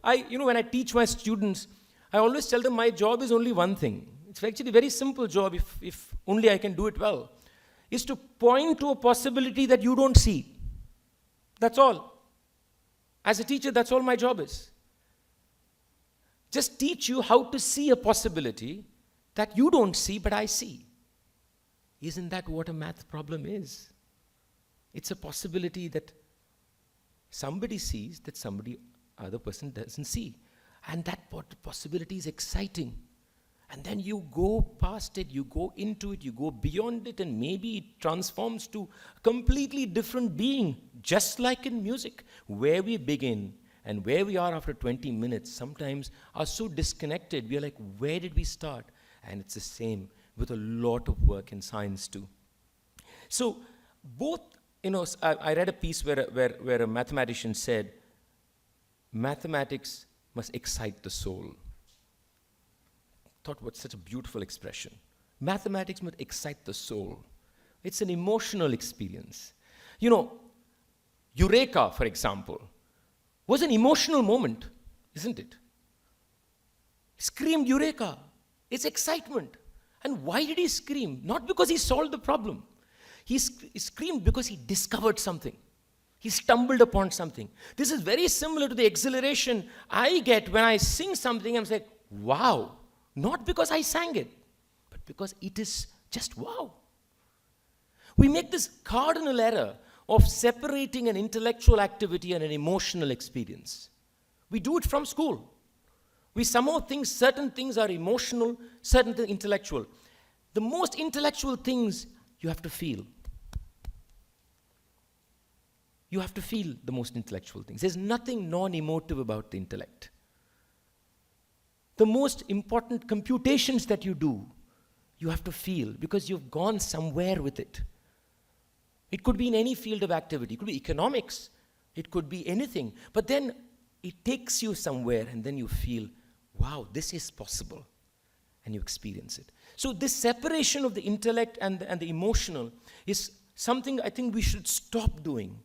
When I teach my students, I always tell them my job is only one thing. It's actually a very simple job if only I can do it well. Is to point to a possibility that you don't see. That's all. As a teacher, that's all my job is. Just teach you how to see a possibility that you don't see, but I see. Isn't that what a math problem is? It's a possibility that somebody sees that other person doesn't see. And that possibility is exciting. And then you go past it, you go into it, you go beyond it, and maybe it transforms to a completely different being, just like in music. Where we begin and where we are after 20 minutes sometimes are so disconnected. We are like, where did we start? And it's the same with a lot of work in science too. So both, I read a piece where a mathematician said, mathematics must excite the soul. Thought what such a beautiful expression. Mathematics must excite the soul. It's an emotional experience. Eureka, for example, was an emotional moment, isn't it? He screamed Eureka. It's excitement. And why did he scream? Not because he solved the problem. He screamed because he discovered something. He stumbled upon something. This is very similar to the exhilaration I get when I sing something. I'm like, wow. Not because I sang it, but because it is just wow. We make this cardinal error of separating an intellectual activity and an emotional experience. We do it from school. We somehow think certain things are emotional, certain things intellectual. The most intellectual things you have to feel. You have to feel the most intellectual things. There's nothing non-emotive about the intellect. The most important computations that you do, you have to feel because you've gone somewhere with it. It could be in any field of activity. It could be economics. It could be anything. But then it takes you somewhere and then you feel, wow, this is possible. And you experience it. So this separation of the intellect and the emotional is something I think we should stop doing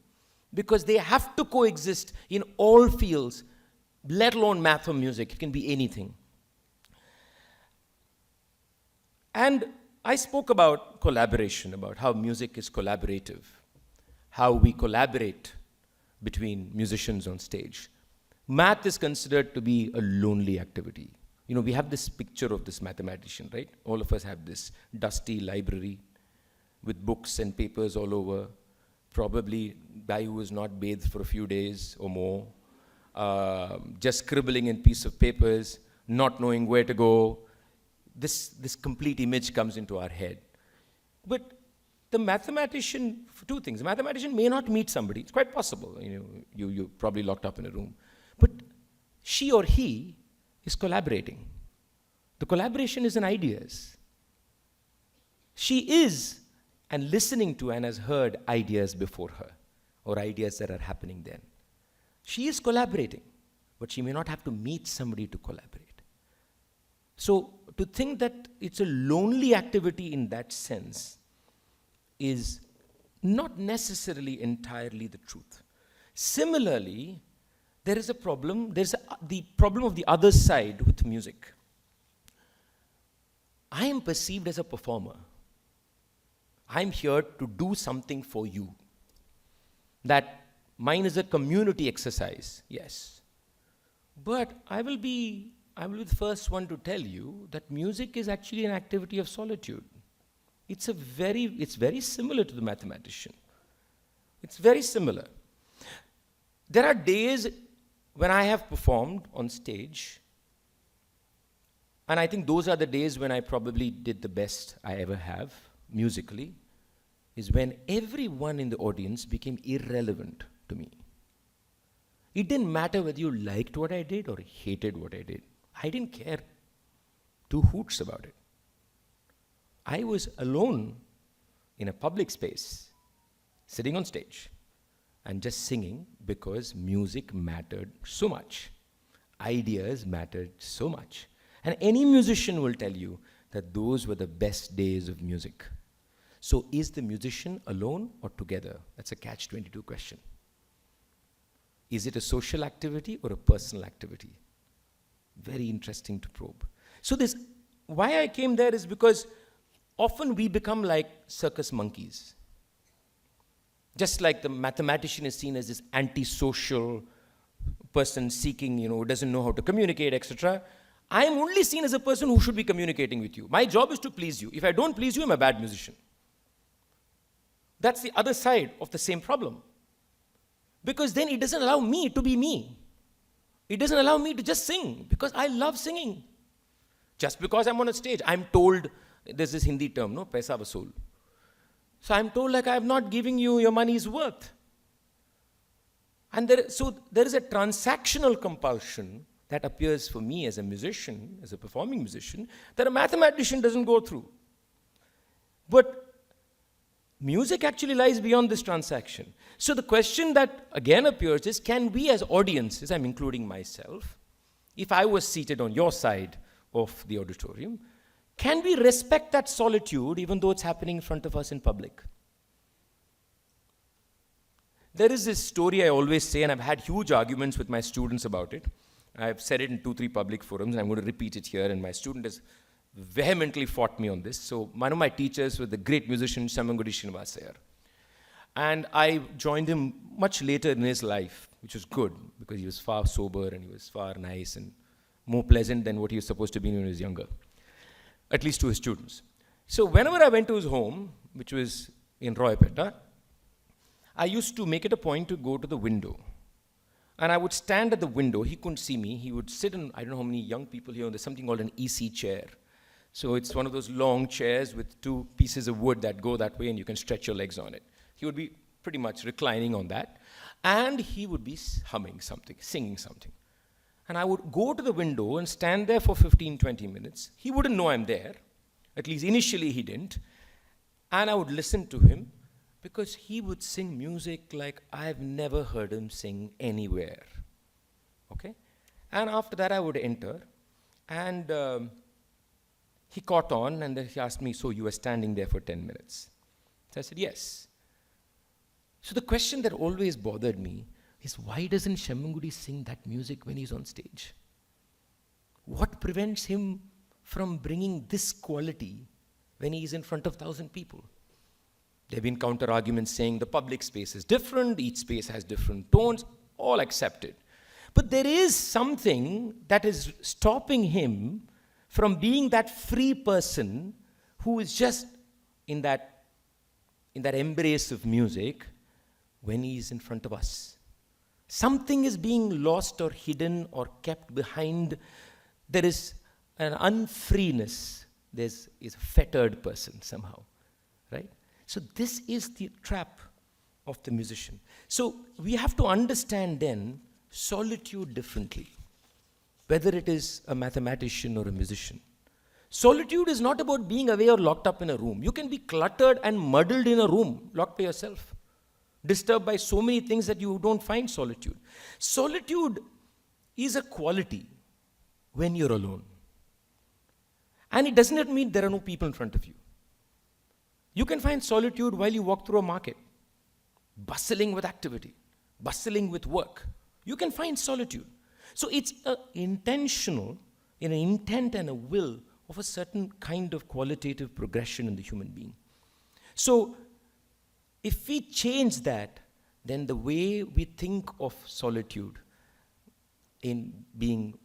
because they have to coexist in all fields, let alone math or music. It can be anything. And I spoke about collaboration, about how music is collaborative, how we collaborate between musicians on stage. Math is considered to be a lonely activity. We have this picture of this mathematician, right? All of us have this dusty library with books and papers all over, probably guy who was not bathed for a few days or more, just scribbling in piece of papers, not knowing where to go. This complete image comes into our head. But the mathematician, for two things. The mathematician may not meet somebody. It's quite possible. You're probably locked up in a room. But she or he is collaborating. The collaboration is in ideas. She is and listening to and has heard ideas before her or ideas that are happening then. She is collaborating, but she may not have to meet somebody to collaborate. So to think that it's a lonely activity in that sense is not necessarily entirely the truth. Similarly, there is a problem, the problem of the other side with music. I am perceived as a performer. I'm here to do something for you. That mine is a community exercise, yes. But I will be the first one to tell you that music is actually an activity of solitude. It's very similar to the mathematician. It's very similar. There are days when I have performed on stage, and I think those are the days when I probably did the best I ever have, musically, is when everyone in the audience became irrelevant to me. It didn't matter whether you liked what I did or hated what I did. I didn't care two hoots about it. I was alone in a public space, sitting on stage, and just singing because music mattered so much. Ideas mattered so much. And any musician will tell you that those were the best days of music. So is the musician alone or together? That's a catch-22 question. Is it a social activity or a personal activity? Very interesting to probe. So this, why I came there is because often we become like circus monkeys. Just like the mathematician is seen as this antisocial person seeking, who doesn't know how to communicate, etc. I am only seen as a person who should be communicating with you. My job is to please you. If I don't please you, I'm a bad musician. That's the other side of the same problem. Because then it doesn't allow me to be me. It doesn't allow me to just sing, because I love singing. Just because I'm on a stage, I'm told, there's this Hindi term, no, paisa vasool. So I'm told like I'm not giving you your money's worth. And so there is a transactional compulsion that appears for me as a musician, as a performing musician, that a mathematician doesn't go through. But music actually lies beyond this transaction. So the question that again appears is, can we as audiences, I'm including myself, if I was seated on your side of the auditorium, can we respect that solitude even though it's happening in front of us in public? There is this story I always say, and I've had huge arguments with my students about it. I've said it in 2-3 public forums, and I'm going to repeat it here, and my student has vehemently fought me on this. So one of my teachers was the great musician Shammangudi Srinivasayar. And I joined him much later in his life, which was good, because he was far sober and he was far nice and more pleasant than what he was supposed to be when he was younger, at least to his students. So whenever I went to his home, which was in Roypeta, I used to make it a point to go to the window. And I would stand at the window. He couldn't see me. He would sit in, I don't know how many young people here, there's something called an EC chair. So it's one of those long chairs with 2 pieces of wood that go that way and you can stretch your legs on it. He would be pretty much reclining on that. And he would be humming something, singing something. And I would go to the window and stand there for 15-20 minutes. He wouldn't know I'm there. At least initially he didn't. And I would listen to him, because he would sing music like I've never heard him sing anywhere. Okay? And after that I would enter, and he caught on, and then he asked me, so you were standing there for 10 minutes? So I said, yes. So the question that always bothered me is, why doesn't Shammangudi sing that music when he's on stage? What prevents him from bringing this quality when he's in front of 1,000 people? There have been counter-arguments saying the public space is different, each space has different tones, all accepted. But there is something that is stopping him from being that free person who is just in that embrace of music when he is in front of us. Something is being lost or hidden or kept behind. There is an unfreeness. Is a fettered person somehow, right? So this is the trap of the musician. So we have to understand then solitude differently, whether it is a mathematician or a musician. Solitude is not about being away or locked up in a room. You can be cluttered and muddled in a room, locked by yourself, disturbed by so many things that you don't find solitude. Solitude is a quality when you're alone. And it doesn't mean there are no people in front of you. You can find solitude while you walk through a market, bustling with activity, bustling with work. You can find solitude. So it's intentional, in an intent and a will of a certain kind of qualitative progression in the human being. So if we change that, then the way we think of solitude in being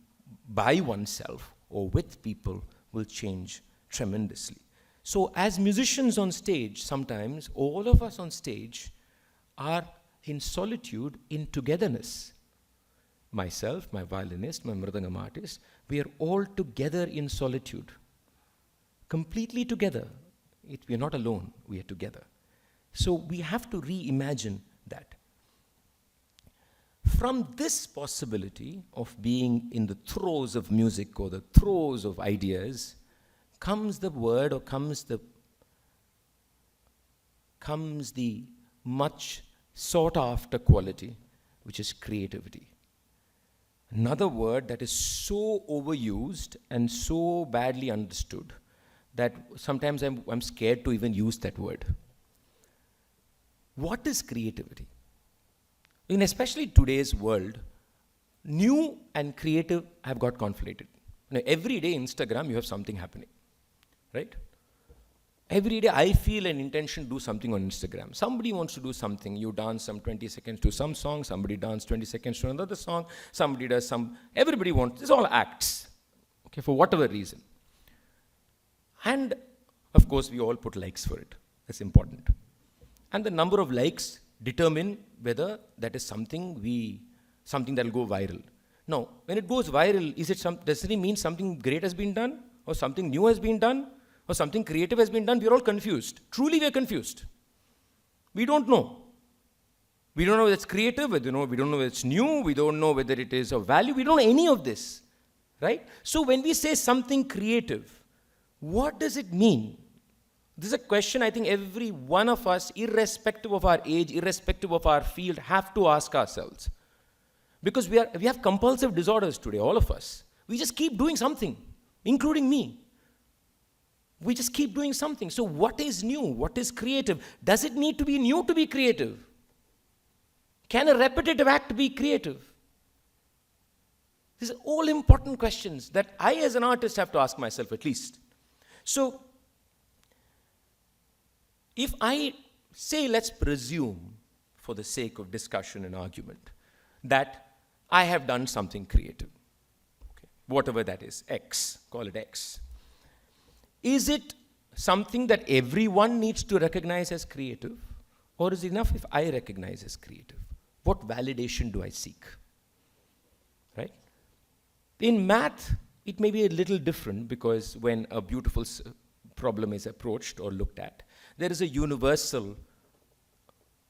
by oneself or with people will change tremendously. So as musicians on stage, sometimes all of us on stage are in solitude, in togetherness. Myself, my violinist, my mridangam artist, we are all together in solitude. Completely together. We are not alone, we are together. So we have to reimagine that. From this possibility of being in the throes of music or the throes of ideas, comes the word, or comes the much sought after quality, which is creativity. Another word that is so overused and so badly understood that sometimes I'm scared to even use that word. What is creativity? In especially today's world, new and creative have got conflated. Now, every day Instagram, you have something happening, right? Every day I feel an intention to do something on Instagram. Somebody wants to do something. You dance some 20 seconds to some song. Somebody dance 20 seconds to another song. Somebody does some, everybody wants, it's all acts, okay, for whatever reason. And of course, we all put likes for it. That's important. And the number of likes determine whether that is something that will go viral. Now, when it goes viral, does it mean something great has been done? Or something new has been done? Or something creative has been done? We're all confused. Truly, we're confused. We don't know. We don't know whether it's creative, we don't know whether it's new, we don't know whether it is of value, we don't know any of this, right? So when we say something creative, what does it mean? This is a question I think every one of us, irrespective of our age, irrespective of our field, have to ask ourselves. Because we have compulsive disorders today, all of us. We just keep doing something, including me. We just keep doing something. So what is new? What is creative? Does it need to be new to be creative? Can a repetitive act be creative? These are all important questions that I as an artist have to ask myself at least. So if I say, let's presume, for the sake of discussion and argument, that I have done something creative, okay, whatever that is, X, call it X. Is it something that everyone needs to recognize as creative? Or is it enough if I recognize as creative? What validation do I seek? Right? In math, it may be a little different because when a beautiful problem is approached or looked at, there is a universal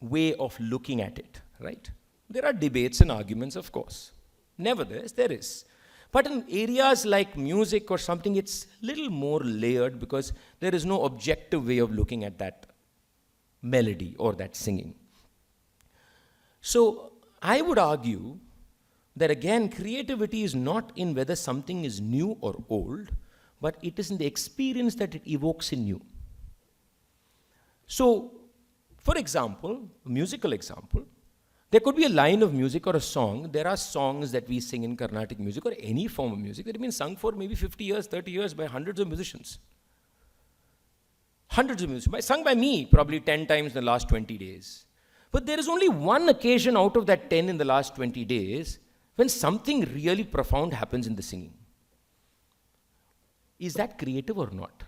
way of looking at it, right? There are debates and arguments, of course. Nevertheless, there is. But in areas like music or something, it's a little more layered because there is no objective way of looking at that melody or that singing. So I would argue that again, creativity is not in whether something is new or old, but it is in the experience that it evokes in you. So, for example, a musical example, there could be a line of music or a song. There are songs that we sing in Carnatic music or any form of music that have been sung for maybe 50 years, 30 years by hundreds of musicians. Hundreds of musicians, sung by me probably 10 times in the last 20 days. But there is only one occasion out of that 10 in the last 20 days when something really profound happens in the singing. Is that creative or not?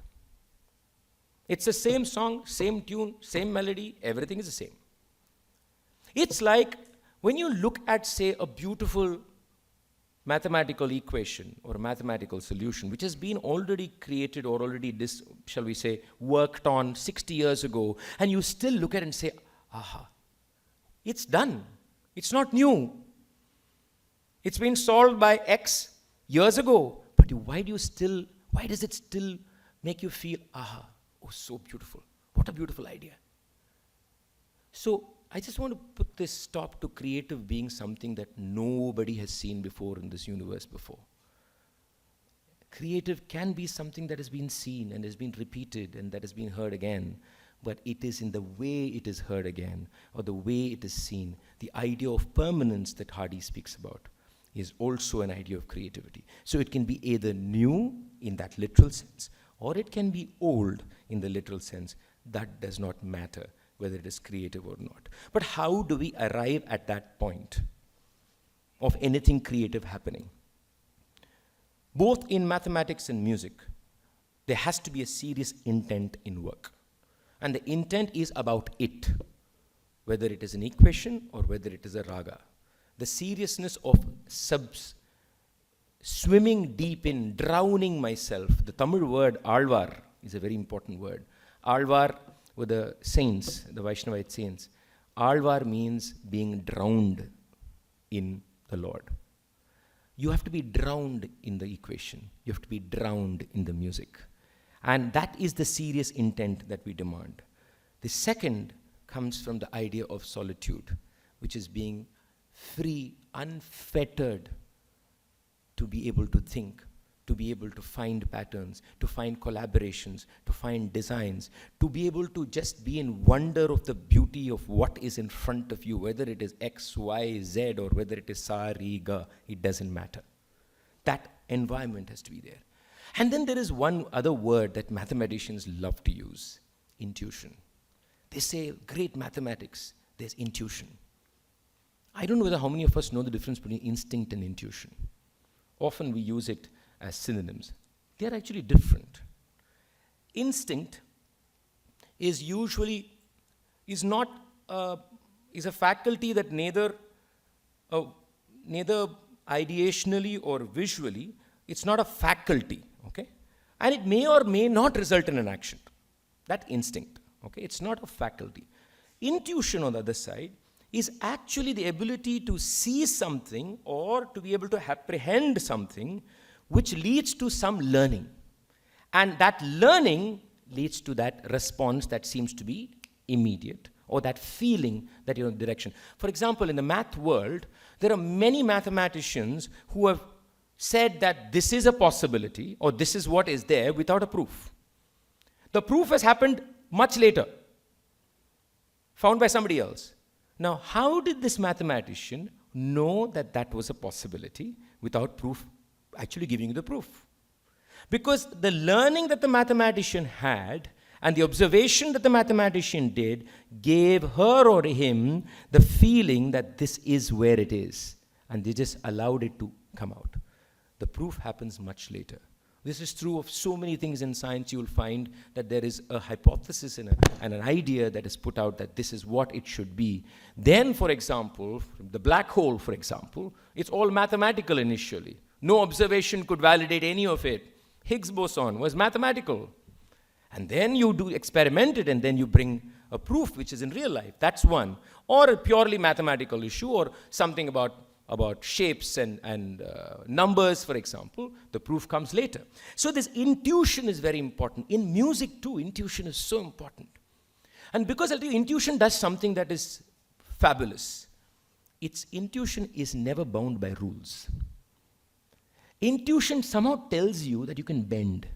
It's the same song, same tune, same melody, everything is the same. It's like when you look at, say, a beautiful mathematical equation or a mathematical solution which has been already created or already, shall we say, worked on 60 years ago, and you still look at it and say, aha, it's done. It's not new. It's been solved by X years ago. But why does it still make you feel, aha, oh, so beautiful. What a beautiful idea. So I just want to put this stop to creative being something that nobody has seen before in this universe before. Creative can be something that has been seen and has been repeated and that has been heard again, but it is in the way it is heard again or the way it is seen. The idea of permanence that Hardy speaks about is also an idea of creativity. So it can be either new in that literal sense or it can be old in the literal sense. That does not matter whether it is creative or not. But how do we arrive at that point of anything creative happening? Both in mathematics and music, there has to be a serious intent in work. And the intent is about it, whether it is an equation or whether it is a raga. The seriousness of swimming deep in, drowning myself. The Tamil word alvar is a very important word. Alvar were the saints, the Vaishnavite saints. Alvar means being drowned in the Lord. You have to be drowned in the equation. You have to be drowned in the music. And that is the serious intent that we demand. The second comes from the idea of solitude, which is being free, unfettered, to be able to think, to be able to find patterns, to find collaborations, to find designs, to be able to just be in wonder of the beauty of what is in front of you, whether it is X, Y, Z, or whether it is Sa, Re, Ga, it doesn't matter. That environment has to be there. And then there is one other word that mathematicians love to use, intuition. They say, great mathematics, there's intuition. I don't know whether how many of us know the difference between instinct and intuition. Often we use it as synonyms. They are actually different. Instinct is usually, is a faculty that neither ideationally or visually, it's not a faculty, okay? And it may or may not result in an action. That instinct, okay? It's not a faculty. Intuition, on the other side, is actually the ability to see something or to be able to apprehend something which leads to some learning. And that learning leads to that response that seems to be immediate, or that feeling that you're in the direction. For example, in the math world, there are many mathematicians who have said that this is a possibility, or this is what is there, without a proof. The proof has happened much later, found by somebody else. Now, how did this mathematician know that that was a possibility without proof actually giving you the proof? Because the learning that the mathematician had and the observation that the mathematician did gave her or him the feeling that this is where it is. And they just allowed it to come out. The proof happens much later. This is true of so many things in science. You will find that there is a hypothesis and an idea that is put out that this is what it should be. Then, for example, the black hole, for example, it's all mathematical initially. No observation could validate any of it. Higgs boson was mathematical. And then you do experiment it, and then you bring a proof which is in real life. That's one. Or a purely mathematical issue, or something about shapes and numbers, for example. The proof comes later. So this intuition is very important. In music too, intuition is so important. And because I'll tell you, intuition does something that is fabulous. Its intuition is never bound by rules. Intuition somehow tells you that you can bend,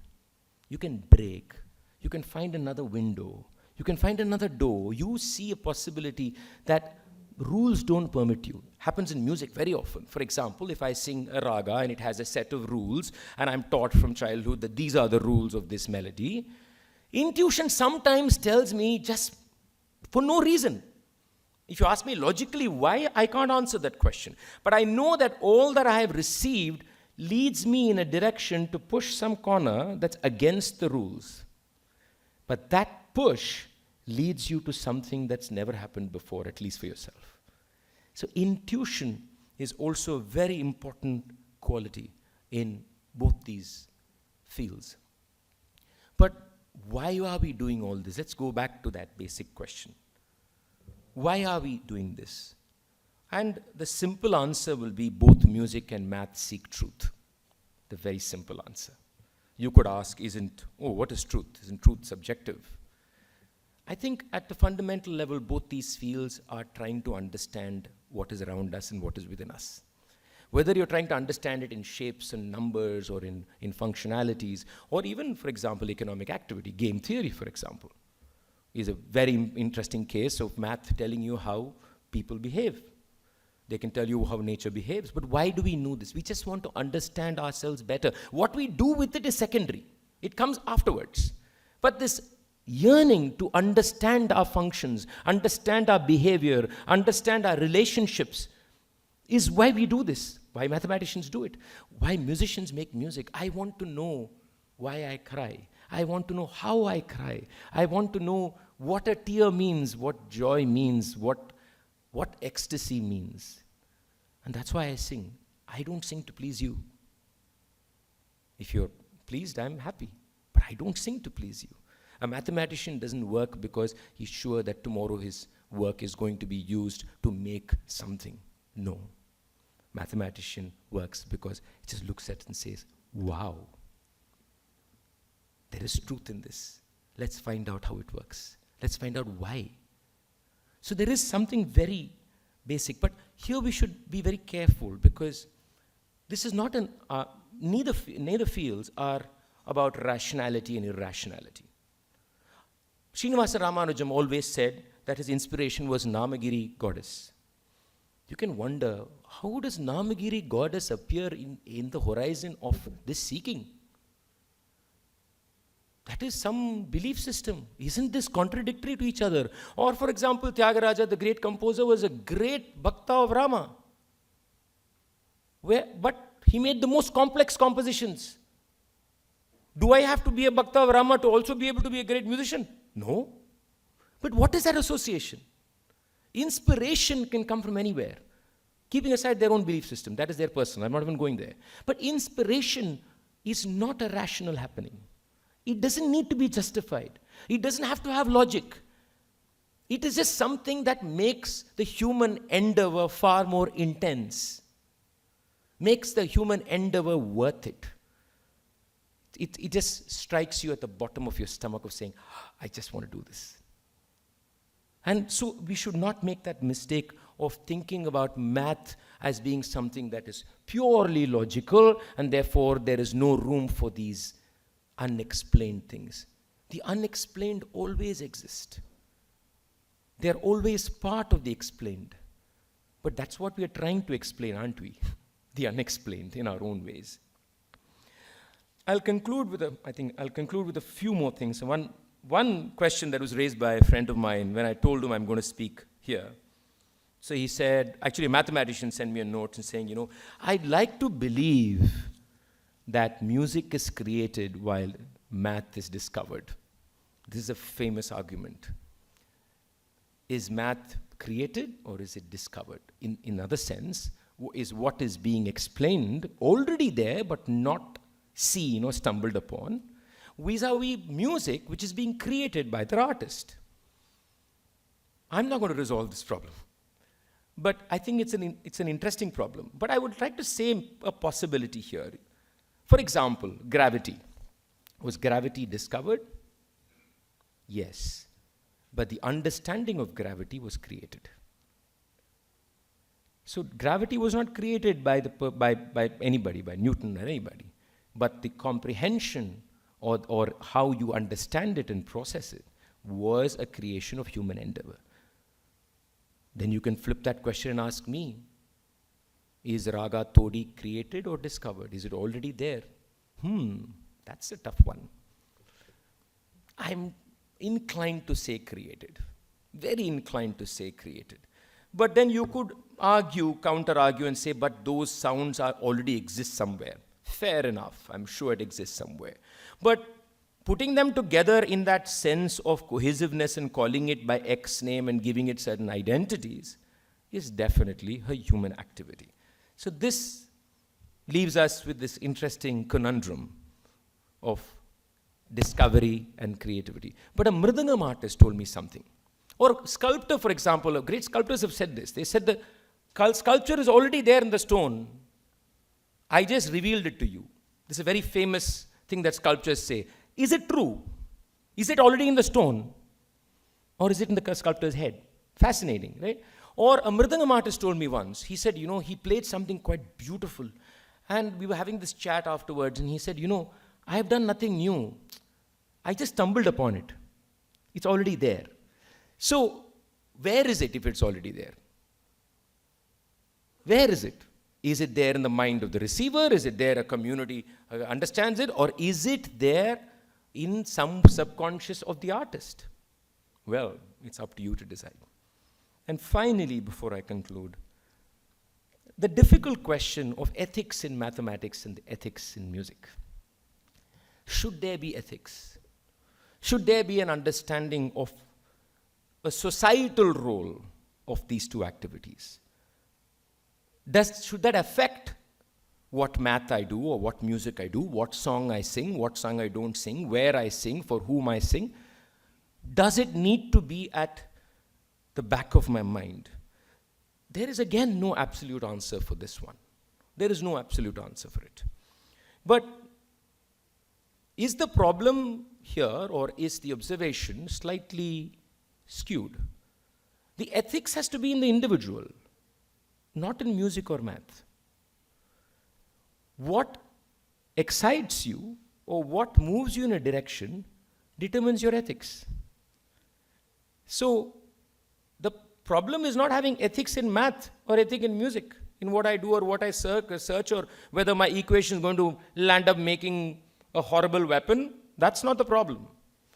you can break, you can find another window, you can find another door. You see a possibility that rules don't permit you. Happens in music very often. For example, if I sing a raga and it has a set of rules, and I'm taught from childhood that these are the rules of this melody, intuition sometimes tells me just for no reason. If you ask me logically why, I can't answer that question. But I know that all that I have received leads me in a direction to push some corner that's against the rules. But that push leads you to something that's never happened before, at least for yourself. So intuition is also a very important quality in both these fields. But why are we doing all this? Let's go back to that basic question. Why are we doing this? And the simple answer will be both music and math seek truth. The very simple answer. You could ask, what is truth? Isn't truth subjective? I think at the fundamental level, both these fields are trying to understand what is around us and what is within us. Whether you're trying to understand it in shapes and numbers or in functionalities, or even, for example, economic activity, game theory, for example, is a very interesting case of math telling you how people behave. They can tell you how nature behaves. But why do we know this? We just want to understand ourselves better. What we do with it is secondary. It comes afterwards. But this yearning to understand our functions, understand our behavior, understand our relationships is why we do this, why mathematicians do it, why musicians make music. I want to know why I cry. I want to know how I cry. I want to know what a tear means, what joy means, what ecstasy means. And that's why I sing. I don't sing to please you. If you're pleased, I'm happy. But I don't sing to please you. A mathematician doesn't work because he's sure that tomorrow his work is going to be used to make something. No. Mathematician works because he just looks at it and says, wow, there is truth in this. Let's find out how it works. Let's find out why. So there is something very basic. But here we should be very careful because this is not neither fields are about rationality and irrationality. Srinivasa Ramanujam always said that his inspiration was Namagiri goddess. You can wonder, how does Namagiri goddess appear in the horizon of this seeking? That is some belief system. Isn't this contradictory to each other? Or for example, Tyagaraja, the great composer, was a great Bhakta of Rama. But he made the most complex compositions. Do I have to be a Bhakta of Rama to also be able to be a great musician? No. But what is that association? Inspiration can come from anywhere. Keeping aside their own belief system, that is their personal, I'm not even going there. But inspiration is not a rational happening. It doesn't need to be justified. It doesn't have to have logic. It is just something that makes the human endeavor far more intense, makes the human endeavor worth it. It just strikes you at the bottom of your stomach of saying, I just want to do this. And so we should not make that mistake of thinking about math as being something that is purely logical, and therefore there is no room for these unexplained things. The unexplained always exist. They're always part of the explained. But that's what we are trying to explain, aren't we? The unexplained in our own ways. I'll conclude with a few more things. One question that was raised by a friend of mine when I told him I'm going to speak here. So he said, actually a mathematician sent me a note and saying, I'd like to believe that music is created while math is discovered. This is a famous argument. Is math created or is it discovered? In other sense, is what is being explained already there but not seen or stumbled upon, vis-a-vis music which is being created by the artist? I'm not going to resolve this problem. But I think it's an interesting problem. But I would like to say a possibility here. For example, gravity. Was gravity discovered? Yes. But the understanding of gravity was created. So gravity was not created by anybody, by Newton or anybody. But the comprehension or how you understand it and process it was a creation of human endeavor. Then you can flip that question and ask me, is Raga Todi created or discovered? Is it already there? That's a tough one. I'm inclined to say created. Very inclined to say created. But then you could argue, counter-argue and say, but those sounds already exist somewhere. Fair enough. I'm sure it exists somewhere. But putting them together in that sense of cohesiveness and calling it by X name and giving it certain identities is definitely a human activity. So this leaves us with this interesting conundrum of discovery and creativity. But a Mridangam artist told me something. Or sculptor, for example, great sculptors have said this. They said the sculpture is already there in the stone. I just revealed it to you. This is a very famous thing that sculptors say. Is it true? Is it already in the stone? Or is it in the sculptor's head? Fascinating, right? Or a Mridangam artist told me once, he said, he played something quite beautiful. And we were having this chat afterwards, and he said, I have done nothing new. I just stumbled upon it. It's already there. So, where is it if it's already there? Where is it? Is it there in the mind of the receiver? Is it there a community understands it? Or is it there in some subconscious of the artist? Well, it's up to you to decide. And finally, before I conclude, the difficult question of ethics in mathematics and ethics in music. Should there be ethics? Should there be an understanding of a societal role of these two activities? Should that affect what math I do or what music I do, what song I sing, what song I don't sing, where I sing, for whom I sing? Does it need to be at the back of my mind? There is again no absolute answer for this one. There is no absolute answer for it. But is the problem here, or is the observation slightly skewed? The ethics has to be in the individual, not in music or math. What excites you or what moves you in a direction determines your ethics. So the problem is not having ethics in math or ethics in music, in what I do or what I search, or whether my equation is going to land up making a horrible weapon. That's not the problem.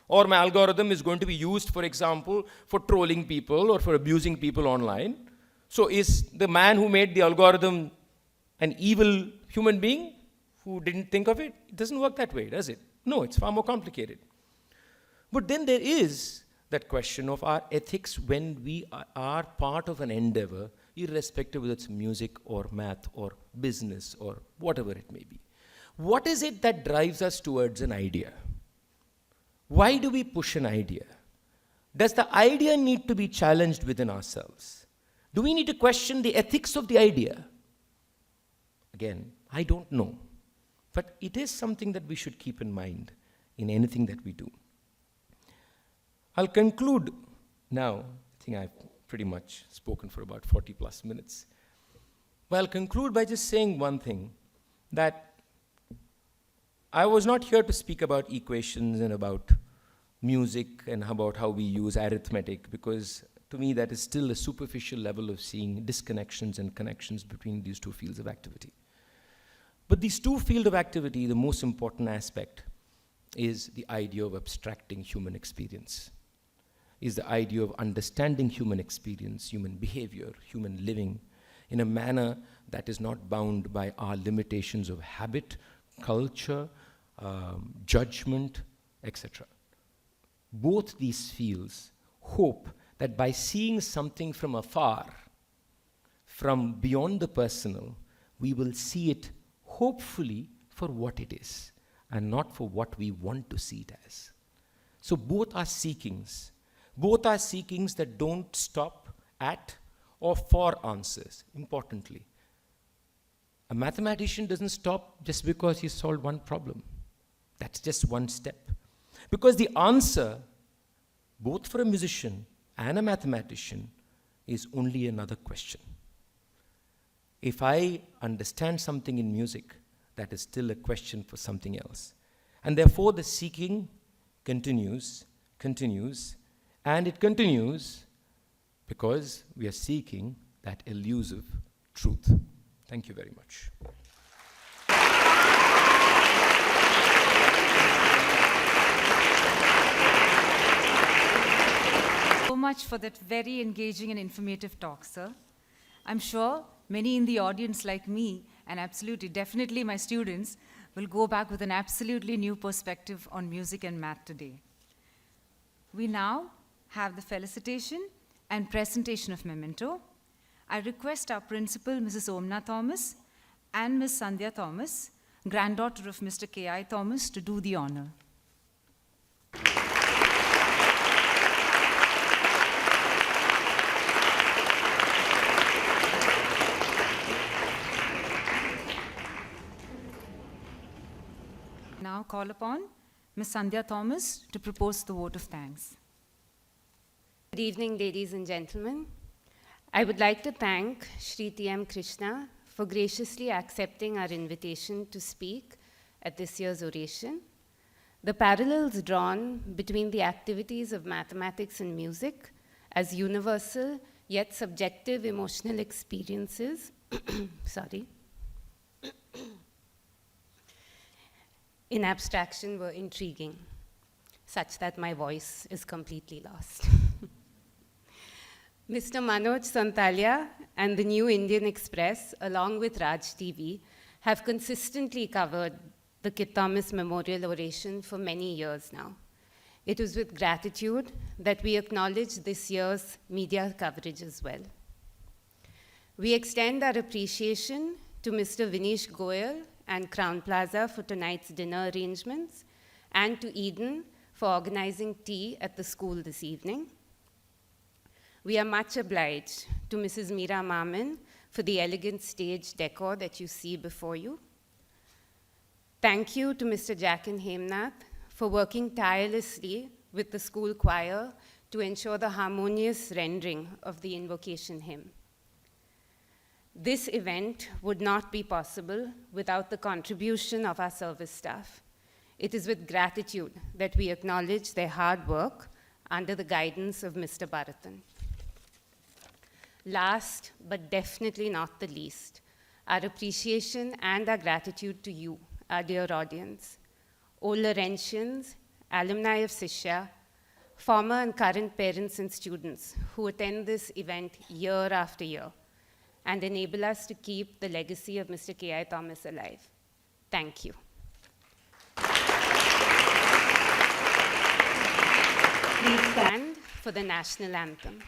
Or my algorithm is going to be used, for example, for trolling people or for abusing people online. So is the man who made the algorithm an evil human being who didn't think of it? It doesn't work that way, does it? No, it's far more complicated. But then there is that question of our ethics when we are part of an endeavor, irrespective whether it's music or math or business or whatever it may be. What is it that drives us towards an idea? Why do we push an idea? Does the idea need to be challenged within ourselves? Do we need to question the ethics of the idea? Again, I don't know. But it is something that we should keep in mind in anything that we do. I'll conclude now. I think I've pretty much spoken for about 40 plus minutes. But I'll conclude by just saying one thing, that I was not here to speak about equations and about music and about how we use arithmetic, because to me that is still a superficial level of seeing disconnections and connections between these two fields of activity. But these two fields of activity, the most important aspect is the idea of abstracting human experience, is the idea of understanding human experience, human behavior, human living in a manner that is not bound by our limitations of habit, culture, judgment, etc. Both these fields hope that by seeing something from afar, from beyond the personal, we will see it hopefully for what it is and not for what we want to see it as. So both are seekings that don't stop at or for answers, importantly. A mathematician doesn't stop just because he solved one problem. That's just one step. Because the answer, both for a musician and a mathematician, is only another question. If I understand something in music, that is still a question for something else. And therefore the seeking continues, and it continues because we are seeking that elusive truth. Thank you very much. So much for that very engaging and informative talk, sir. I'm sure many in the audience like me, and absolutely, definitely my students, will go back with an absolutely new perspective on music and math today. We now have the felicitation and presentation of memento. I request our principal, Mrs. Omna Thomas, and Ms. Sandhya Thomas, granddaughter of Mr. KI Thomas, to do the honor. Now call upon Ms. Sandhya Thomas to propose the vote of thanks. Good evening, ladies and gentlemen. I would like to thank Shri T.M. Krishna for graciously accepting our invitation to speak at this year's oration. The parallels drawn between the activities of mathematics and music as universal yet subjective emotional experiences in abstraction were intriguing, such that my voice is completely lost. Mr. Manoj Santalia and the New Indian Express, along with Raj TV, have consistently covered the KIT Thomas Memorial Oration for many years now. It is with gratitude that we acknowledge this year's media coverage as well. We extend our appreciation to Mr. Vinish Goyal and Crown Plaza for tonight's dinner arrangements, and to Eden for organizing tea at the school this evening. We are much obliged to Mrs. Meera Maman for the elegant stage decor that you see before you. Thank you to Mr. Jakin Hemnath for working tirelessly with the school choir to ensure the harmonious rendering of the invocation hymn. This event would not be possible without the contribution of our service staff. It is with gratitude that we acknowledge their hard work under the guidance of Mr. Bharathan. Last, but definitely not the least, our appreciation and our gratitude to you, our dear audience, old Laurentians, alumni of Sishya, former and current parents and students who attend this event year after year and enable us to keep the legacy of Mr. KI Thomas alive. Thank you. Please stand for the national anthem.